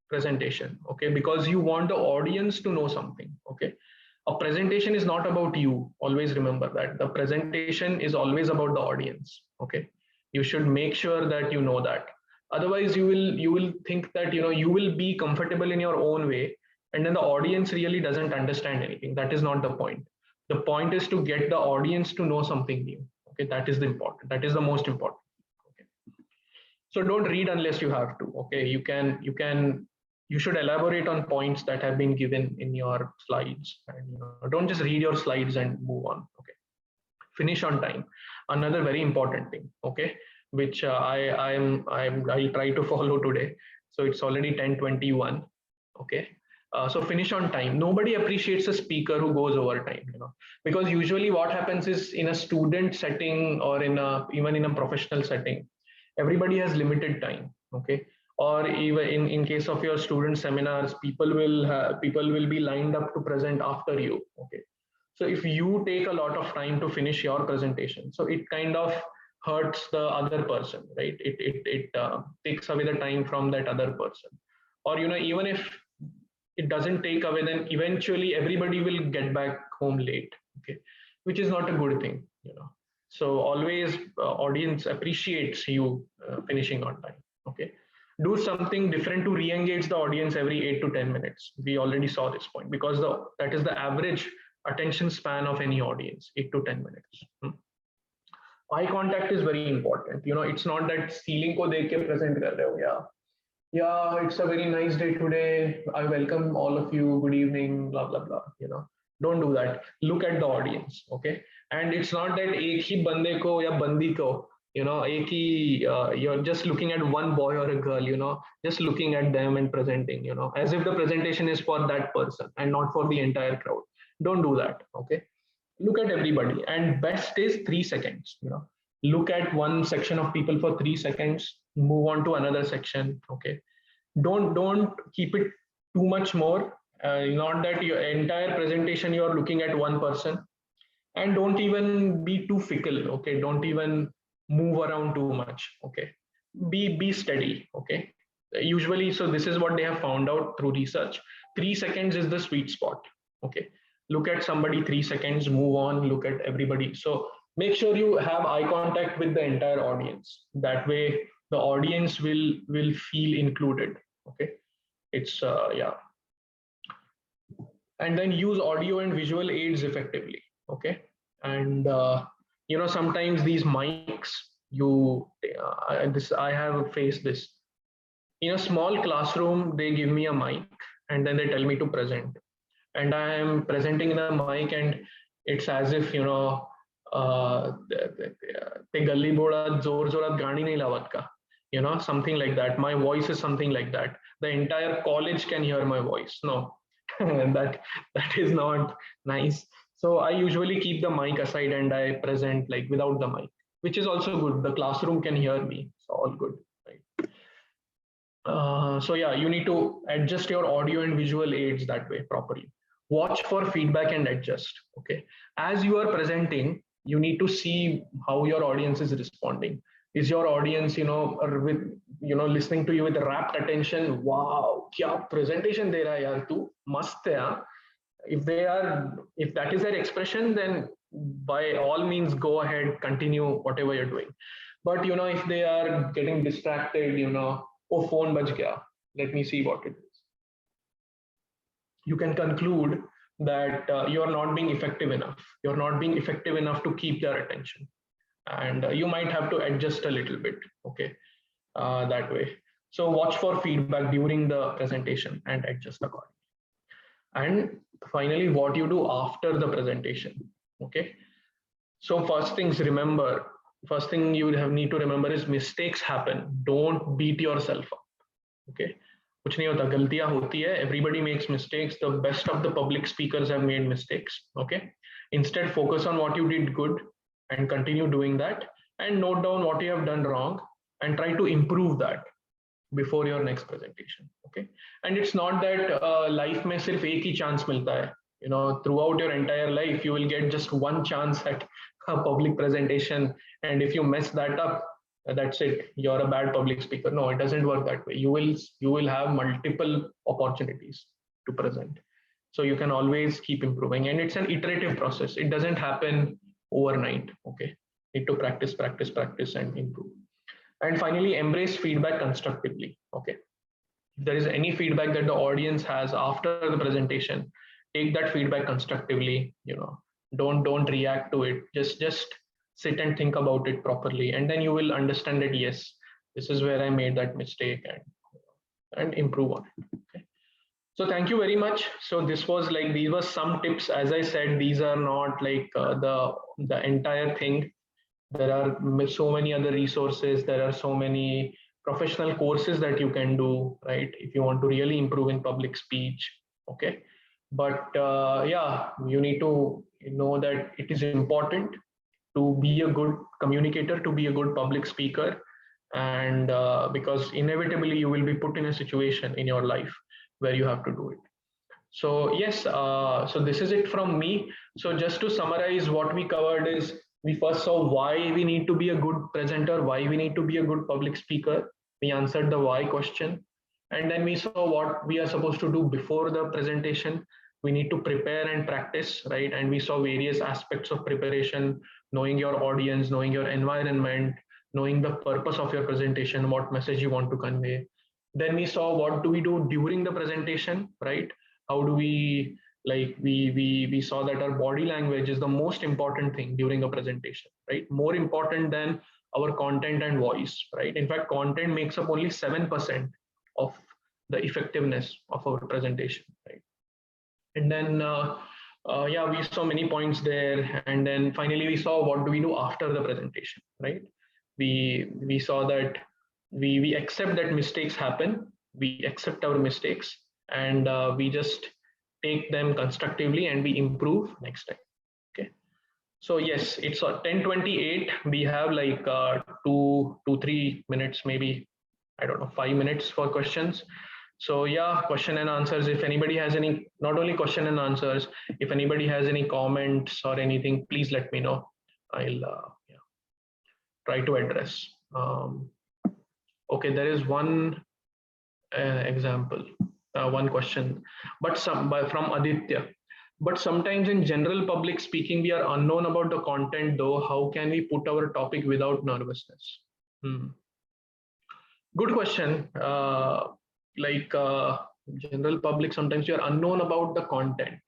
presentation. Okay, because you want the audience to know something. Okay, a presentation is not about you. Always remember that the presentation is always about the audience. Okay, you should make sure that you know that. Otherwise, you will think that you will be comfortable in your own way, and then the audience really doesn't understand anything. That is not the point. The point is to get the audience to know something new. Okay, that is the most important. Okay, so don't read unless you have to. Okay, you should elaborate on points that have been given in your slides, and don't just read your slides and move on. Okay, finish on time. Another very important thing. Okay, which I'll try to follow today. So it's already 10:21. Okay, So finish on time. Nobody appreciates a speaker who goes over time, because usually what happens is in a student setting or even in a professional setting, everybody has limited time. Okay. Or even in case of your student seminars, people will be lined up to present after you. Okay. So if you take a lot of time to finish your presentation, so it kind of hurts the other person, right? It takes away the time from that other person. Or even if it doesn't take away, then eventually everybody will get back home late. Okay, which is not a good thing. So always audience appreciates you finishing on time. Okay, do something different to re-engage the audience every 8 to 10 minutes. We already saw this point, because that is the average attention span of any audience, 8 to 10 minutes. Eye contact is very important. It's not that ceiling ko dekh ke present kar rahe ho. Yeah, it's a very nice day today. I welcome all of you. Good evening, blah, blah, blah. Don't do that. Look at the audience. Okay. And it's not that ek hi bande ko ya bandi ko, ek hi, you're just looking at one boy or a girl, just looking at them and presenting, as if the presentation is for that person and not for the entire crowd. Don't do that. Okay. Look at everybody. And best is 3 seconds, look at one section of people for 3 seconds, move on to another section. Okay, don't keep it too much more. Not that your entire presentation you're looking at one person. And don't even be too fickle. Okay, don't even move around too much. Okay, be steady. Okay, usually, so this is what they have found out through research. 3 seconds is the sweet spot. Okay, look at somebody 3 seconds, move on, look at everybody. So make sure you have eye contact with the entire audience. That way the audience will feel included. Okay, it's yeah. And then use audio and visual aids effectively. Okay, and sometimes these mics, I have faced this. In a small classroom, they give me a mic and then they tell me to present, and I am presenting in a mic, and it's as if ते गली बोड़ा जोर जोरात गाणी नहीं लावत का, something like that. My voice is something like that. The entire college can hear my voice. No, that is not nice. So I usually keep the mic aside and I present like without the mic, which is also good. The classroom can hear me, so all good, right? So yeah, you need to adjust your audio and visual aids that way properly. Watch for feedback and adjust. Okay, as you are presenting, you need to see how your audience is responding. Is your audience, with listening to you with rapt attention? Wow, kya presentation de raha hai yaar tu, mast hai, haan? If that is their expression, then by all means go ahead, continue whatever you're doing. But if they are getting distracted, oh, phone baj gaya, let me see what it is. You can conclude that you're not being effective enough. You're not being effective enough to keep their attention. And you might have to adjust a little bit, okay, that way. So watch for feedback during the presentation and adjust accordingly. And finally, what you do after the presentation, okay? So first thing you need to remember is mistakes happen. Don't beat yourself up, okay? कुछ नहीं होता, गलतियां होती है. Everybody makes mistakes. The best of the public speakers have made mistakes, okay? Instead, focus on what you did good and continue doing that, and note down what you have done wrong and try to improve that before your next presentation. Okay, and it's not that life mein sirf ek hi chance milta hai. Throughout your entire life you will get just one chance at a public presentation, and if you mess that up, that's it, you're a bad public speaker. No, it doesn't work that way. You will have multiple opportunities to present, so you can always keep improving, and it's an iterative process. It doesn't happen overnight. Okay, need to practice and improve. And finally, embrace feedback constructively. Okay, if there is any feedback that the audience has after the presentation, take that feedback constructively. Don't react to it. Just sit and think about it properly, and then you will understand that yes, this is where I made that mistake, and improve on it. Okay. So thank you very much. So these were some tips. As I said, these are not like the entire thing. There are so many other resources. There are so many professional courses that you can do, right? If you want to really improve in public speech, Okay, but yeah, you need to know that it is important to be a good communicator, to be a good public speaker, and because inevitably you will be put in a situation in your life where you have to do it. So yes, so this is it from me. So just to summarize, what we covered is, we first saw why we need to be a good presenter, why we need to be a good public speaker. We answered the why question. And then we saw what we are supposed to do before the presentation. We need to prepare and practice, right? And we saw various aspects of preparation, knowing your audience, knowing your environment, knowing the purpose of your presentation, what message you want to convey. Then we saw what do we do during the presentation, right? How do we, like, we saw that our body language is the most important thing during a presentation, right? More important than our content and voice, right? In fact, content makes up only 7% of the effectiveness of our presentation, right? And then yeah, we saw many points there. And then finally we saw what do we do after the presentation, right? We saw that we accept that mistakes happen, we accept our mistakes, and we just take them constructively and we improve next time. Okay, so yes, it's 10:28. We have like 3 minutes, maybe, I don't know, 5 minutes for questions. So yeah, question and answers. If anybody has any, not only question and answers, if anybody has any comments or anything, please let me know. I'll yeah, try to address. Okay, there is one example, one question, but from Aditya. But sometimes in general public speaking, we are unknown about the content though. How can we put our topic without nervousness? Good question. Like general public, sometimes you are unknown about the content.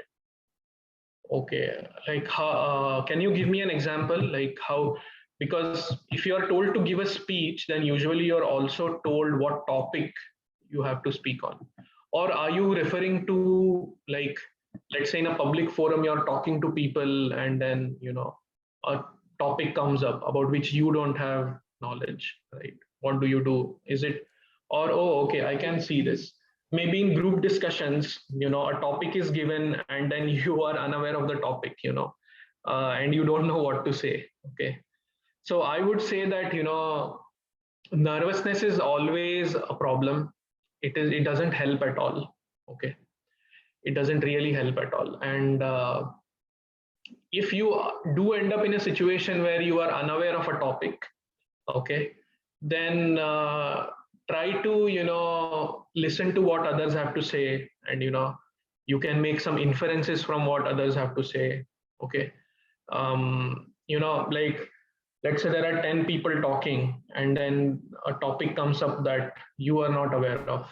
Okay, like how, can you give me an example, like how, because if you are told to give a speech, then usually you're also told what topic you have to speak on. Or are you referring to, like, let's say in a public forum, you're talking to people and then, you know, a topic comes up about which you don't have knowledge, right? What do you do? Is it, or, oh, okay, I can see this. Maybe in group discussions, you know, a topic is given and then you are unaware of the topic, you know, and you don't know what to say. Okay. So I would say that, you know, nervousness is always a problem. It doesn't help at all. Okay, it doesn't really help at all. And if you do end up in a situation where you are unaware of a topic, okay, then try to, you know, listen to what others have to say, and you know, you can make some inferences from what others have to say. Okay, you know, like, let's say there are 10 people talking and then a topic comes up that you are not aware of,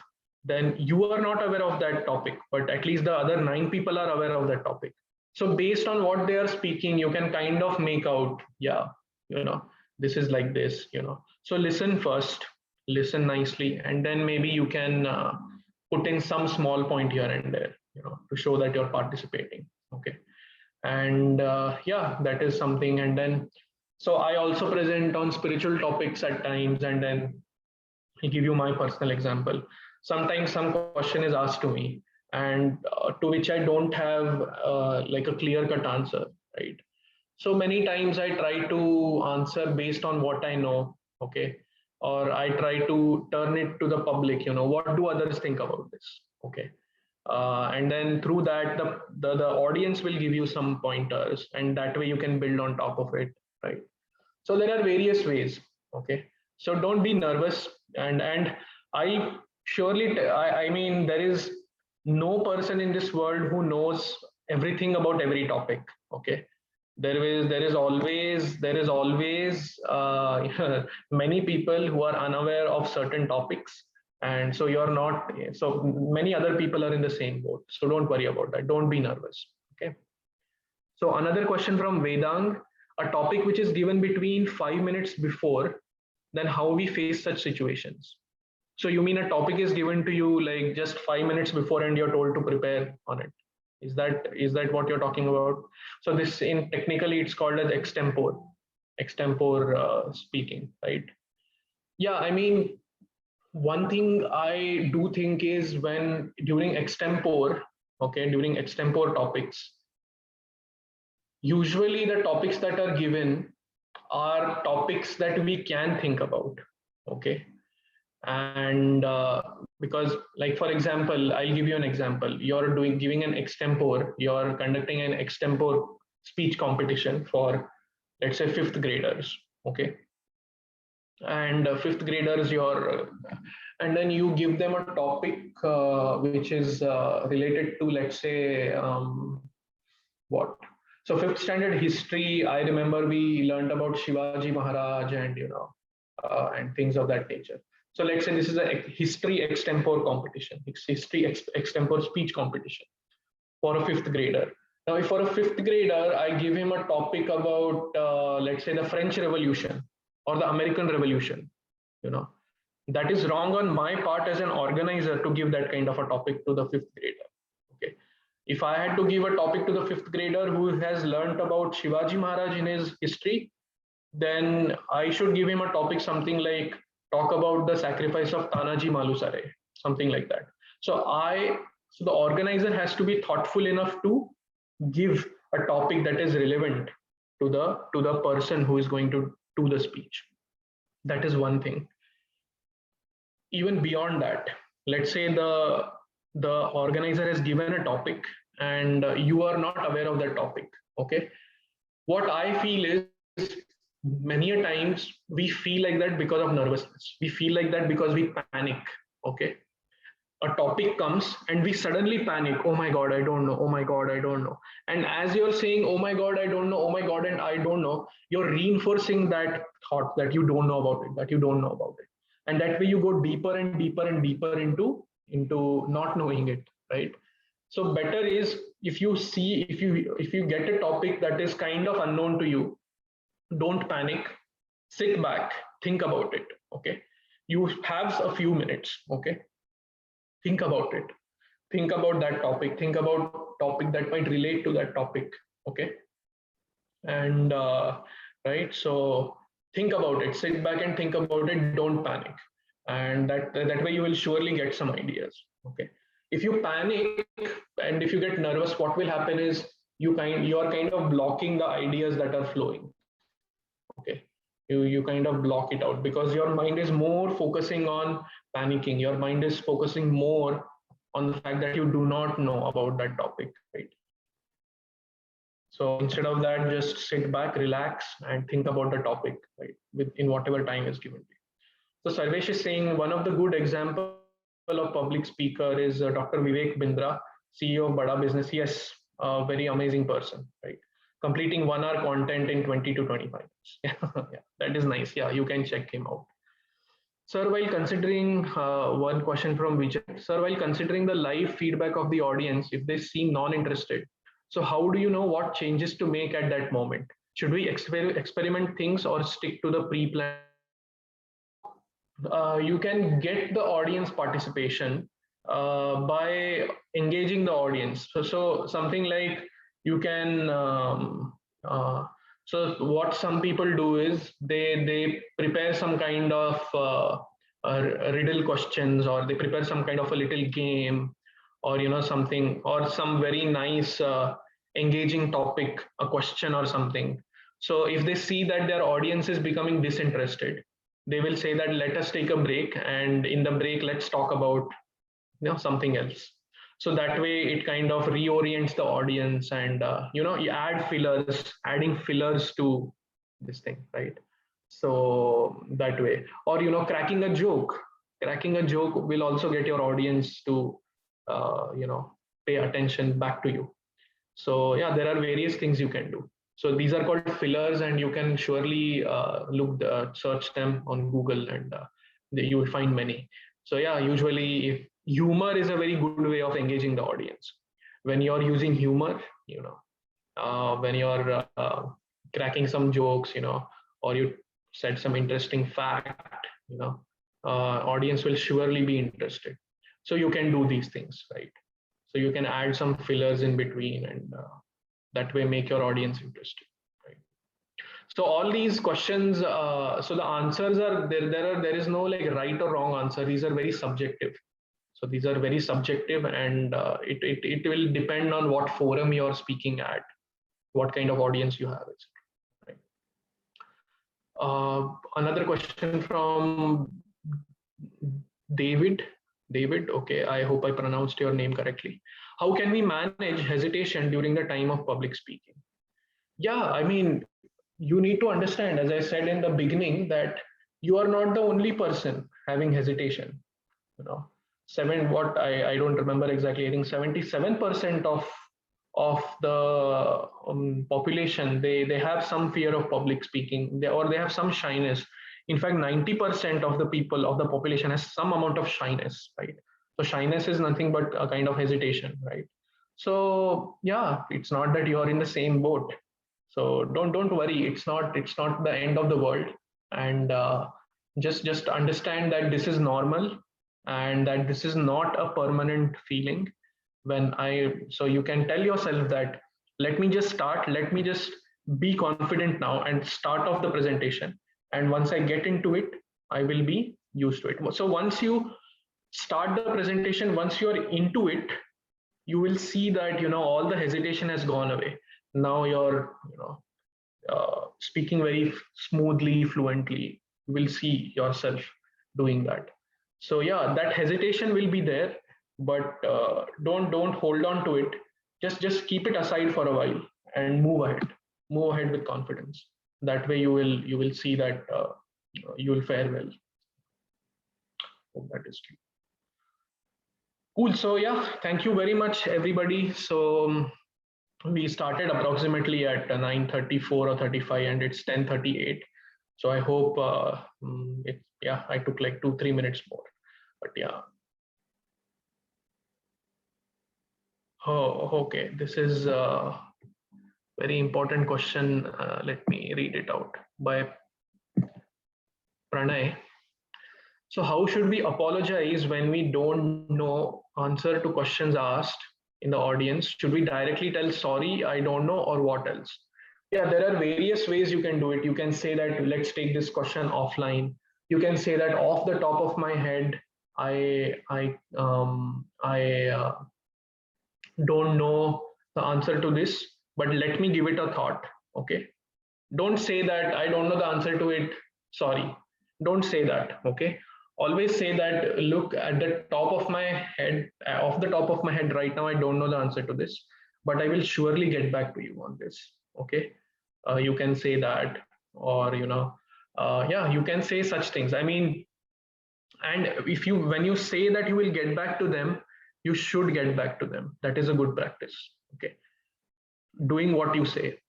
then you are not aware of that topic, but at least the other 9 people are aware of that topic. So based on what they are speaking, you can kind of make out, yeah, you know, this is like this, you know. So listen first, listen nicely, and then maybe you can put in some small point here and there, you know, to show that you're participating. Okay, and yeah, that is something. And then, so I also present on spiritual topics at times, and then I give you my personal example. Sometimes some question is asked to me, and to which I don't have like a clear cut answer, right? So many times I try to answer based on what I know, okay, or I try to turn it to the public, you know, what do others think about this, okay. And then through that, the audience will give you some pointers, and that way you can build on top of it, right? So there are various ways, okay. So don't be nervous, and I surely, I mean, there is no person in this world who knows everything about every topic, okay. There is always many people who are unaware of certain topics, and so you're not, so many other people are in the same boat, so don't worry about that, don't be nervous. Okay, so another question from Vedang: a topic which is given between 5 minutes before, then how we face such situations. So you mean a topic is given to you like just 5 minutes before and you're told to prepare on it? Is that what you're talking about? So this, in technically, it's called as extempore speaking, right? Yeah, I mean, one thing I do think is, when during extempore, okay, during extempore topics, usually the topics that are given are topics that we can think about, okay. And because, like, for example, I'll give you an example. You're giving an extempore, you're conducting an extempore speech competition for, let's say, fifth graders, okay. And fifth graders, and then you give them a topic which is related to, let's say, what, so fifth standard history, I remember we learned about Shivaji Maharaj, and and things of that nature. So let's say this is a history extempore competition, history extempore speech competition for a fifth grader. Now, if for a fifth grader, I give him a topic about, let's say, the French Revolution or the American Revolution, that is wrong on my part as an organizer to give that kind of a topic to the fifth grader. Okay. If I had to give a topic to the fifth grader who has learned about Shivaji Maharaj in his history, then I should give him a topic something like talk about the sacrifice of Tanaji Malusare, something like that. So the organizer has to be thoughtful enough to give a topic that is relevant to the person who is going to do the speech. That is one thing. Even beyond that, let's say the organizer has given a topic and you are not aware of that topic, okay. What I feel is, many a times we feel like that because of nervousness, we feel like that because we panic, okay. A topic comes and we suddenly panic, oh my god, I don't know, oh my god, I don't know. And as you're saying, oh my god, I don't know, oh my god, and I don't know, you're reinforcing that thought that you don't know about it, that you don't know about it. And that way you go deeper and deeper and deeper into not knowing it, right? So better is, if you get a topic that is kind of unknown to you, don't panic, sit back, think about it, okay. You have a few minutes, okay. Think about it, think about that topic, think about topic that might relate to that topic, okay. And right, so think about it, sit back and think about it, don't panic. And that way you will surely get some ideas, okay. If you panic and if you get nervous, what will happen is you are kind of blocking the ideas that are flowing, okay. You kind of block it out because your mind is more focusing on panicking, your mind is focusing more on the fact that you do not know about that topic, right? So instead of that, just sit back, relax, and think about the topic, right, in whatever time is given to you. So Sarvesh is saying one of the good example of public speaker is Dr. Vivek Bindra, CEO of Bada Business. Yes, a very amazing person, right? Completing 1 hour content in 20 to 25 minutes. Yeah, that is nice. Yeah, you can check him out. Sir, while considering, one question from Vijay, sir, while considering the live feedback of the audience, if they seem non-interested, so how do you know what changes to make at that moment? Should we experiment things or stick to the pre-planned? You can get the audience participation by engaging the audience. So something like you can, so what some people do is they prepare some kind of riddle questions, or they prepare some kind of a little game, or something, or some very nice engaging topic, a question or something. So if they see that their audience is becoming disinterested, they will say that let us take a break, and in the break let's talk about something else. So that way it kind of reorients the audience, and you add fillers, adding fillers to this thing, right? So that way, or cracking a joke will also get your audience to pay attention back to you. So yeah, there are various things you can do. So these are called fillers, and you can surely search them on Google, and you will find many. So yeah, usually if humor is a very good way of engaging the audience. When you're using humor, when you're cracking some jokes, or you said some interesting fact, audience will surely be interested. So you can do these things, right? So you can add some fillers in between, and that way make your audience interested, right? So all these questions, so the answers are there is no like right or wrong answer. These are very subjective. So these are very subjective, and it will depend on what forum you're speaking at, what kind of audience you have, etc. Right? Another question from David. David, okay, I hope I pronounced your name correctly. How can we manage hesitation during the time of public speaking? Yeah, I mean, you need to understand, as I said in the beginning, that you are not the only person having hesitation. You know, I don't remember exactly. I think 77% of the population, they have some fear of public speaking, or they have some shyness. In fact, 90% of the people of the population has some amount of shyness, right? So shyness is nothing but a kind of hesitation, right? So yeah, it's not that you are in the same boat. So don't worry. It's not the end of the world, and just understand that this is normal, and that this is not a permanent feeling. So you can tell yourself that, let me just start, let me just be confident now and start off the presentation, and once I get into it, I will be used to it. So once you start the presentation, once you're into it, you will see that all the hesitation has gone away. Now you're speaking very smoothly, fluently. You will see yourself doing that. So yeah, that hesitation will be there, but don't hold on to it. Just keep it aside for a while and move ahead. Move ahead with confidence. That way you will see that you will fare well. Hope that is clear. Cool. So yeah, thank you very much, everybody. So we started approximately at 9:34 or 35, and it's 10:38. So I hope I took like 2-3 minutes more, but yeah. Oh, okay. This is a very important question. Let me read it out by Pranay. So how should we apologize when we don't know answer to questions asked in the audience? Should we directly tell sorry, I don't know, or what else? Yeah, there are various ways you can do it. You can say that, let's take this question offline. You can say that, off the top of my head, I don't know the answer to this, but let me give it a thought. Okay. Don't say that I don't know the answer to it. Sorry. Don't say that. Okay. Always say that, look, at the top of my head, off the top of my head right now, I don't know the answer to this, but I will surely get back to you on this. Okay. You can say that, or yeah, you can say such things. I mean, and when you say that you will get back to them, you should get back to them. That is a good practice. Okay. Doing what you say,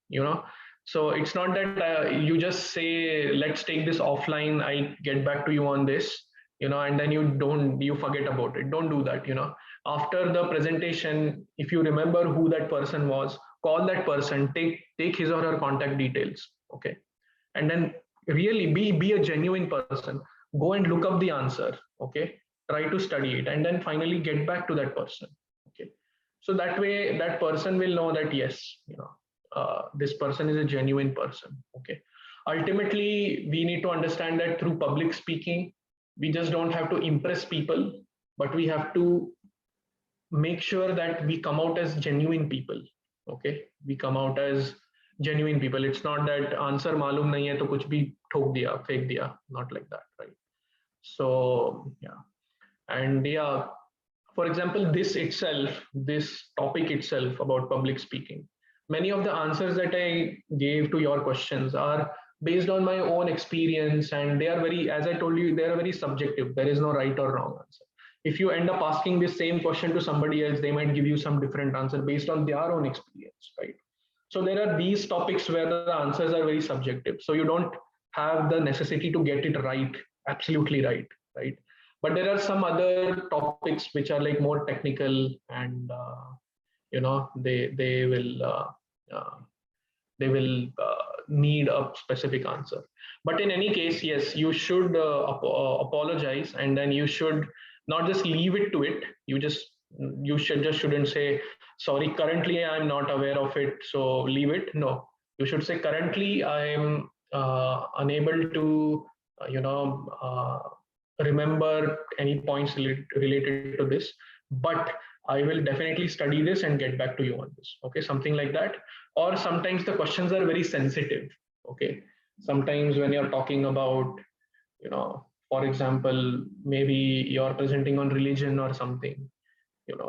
so it's not that you just say, let's take this offline, I get back to you on this, and then you forget about it. Don't do that. After the presentation, if you remember who that person was, call that person, take his or her contact details. Okay. And then really be a genuine person. Go and look up the answer. Okay. Try to study it, and then finally get back to that person. Okay. So that way that person will know that, yes, this person is a genuine person. Okay. Ultimately, we need to understand that through public speaking, we just don't have to impress people, but we have to make sure that we come out as genuine people. Okay. We come out as genuine people. It's not that answer malum nahi hai to kuch bhi thok diya, fake diya. Not like that, right? So yeah. And yeah, for example, this topic itself about public speaking, many of the answers that I gave to your questions are based on my own experience, and they are very, as I told you, they are very subjective. There is no right or wrong answer. If you end up asking the same question to somebody else, they might give you some different answer based on their own experience, right? So there are these topics where the answers are very subjective. So you don't have the necessity to get it right, absolutely right, right? But there are some other topics which are like more technical, and they will need a specific answer. But in any case, yes, you should apologize, and then you should not just leave it to it. Shouldn't say, sorry, currently I'm not aware of it, so leave it. No, you should say, currently I'm unable to remember any points related to this, but I will definitely study this and get back to you on this. Okay, something like that. Or sometimes the questions are very sensitive. Okay, sometimes when you're talking about, for example, maybe you're presenting on religion or something,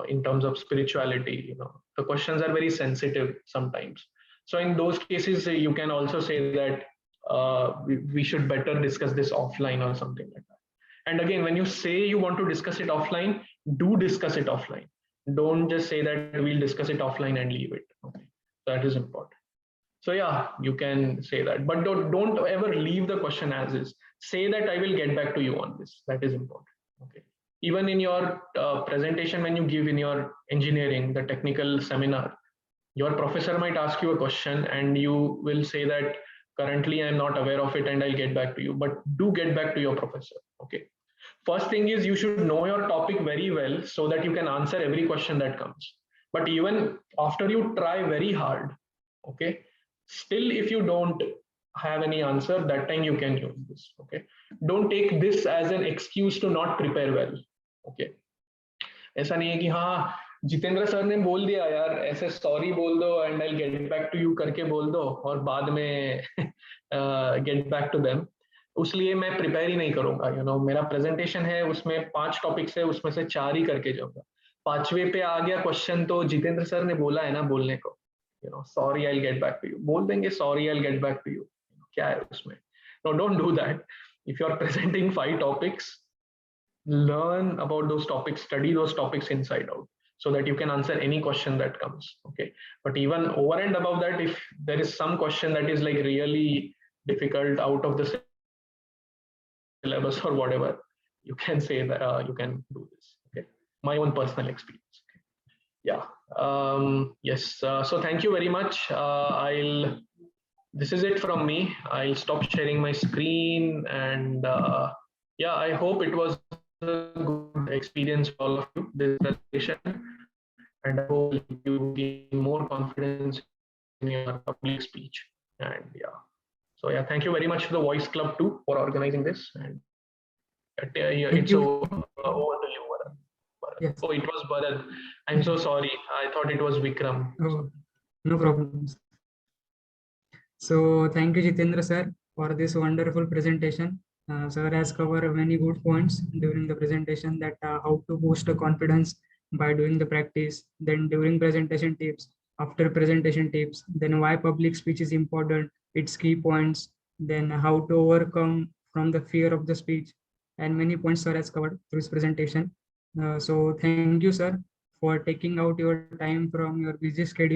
in terms of spirituality, the questions are very sensitive sometimes. So in those cases, you can also say that we should better discuss this offline or something like that. And again, when you say you want to discuss it offline, do discuss it offline. Don't just say that we'll discuss it offline and leave it. Okay, that is important. So yeah, you can say that, but don't ever leave the question as is. Say that I will get back to you on this. That is important. Okay. Even in your presentation, when you give in your engineering, the technical seminar, your professor might ask you a question and you will say that currently I'm not aware of it and I'll get back to you, but do get back to your professor. Okay. First thing is you should know your topic very well so that you can answer every question that comes. But even after you try very hard, okay, still if you don't have any answer, that time you can use this. Okay, don't take this as an excuse to not prepare well. Okay, ऐसा नहीं है कि हाँ Jitendra sir ने बोल दिया यार ऐसे सॉरी बोल दो and I get back to you करके बोल दो और बाद में गेट बैक टू देम, उसलिए मैं प्रिपेयर ही नहीं करूंगा. मेरा प्रेजेंटेशन है उसमें 5 टॉपिक्स है, उसमें से 4 ही करके जाऊंगा. 5वें पे आ गया क्वेश्चन तो जितेंद्र सर ने बोला है ना बोलने को, sorry I get back to you बोल देंगे, sorry I get back to you, क्या है उसमें. No, don't do that. If you are presenting 5 topics, learn about those topics, study those topics inside out so that you can answer any question that comes. Okay, but even over and above that, if there is some question that is like really difficult out of the syllabus or whatever, you can say that you can do this. Okay, my own personal experience. Okay. Yeah. Yes, so thank you very much. This is it from me. I'll stop sharing my screen, and yeah, I hope it was a good experience for all of you, this presentation, and I hope you gain more confidence in your public speech. And yeah, so yeah, thank you very much to the Voice Club too for organizing this. And it's over to you, Bharat. Yes. Oh, it was Bharat. I'm so sorry. I thought it was Vikram. Oh, no problem. So thank you, Jitendra sir, for this wonderful presentation. Sir has covered many good points during the presentation, that how to boost the confidence by doing the practice, then during presentation tips, after presentation tips, then why public speech is important, its key points, then how to overcome from the fear of the speech, and many points sir has covered through his presentation. So thank you, sir, for taking out your time from your busy schedule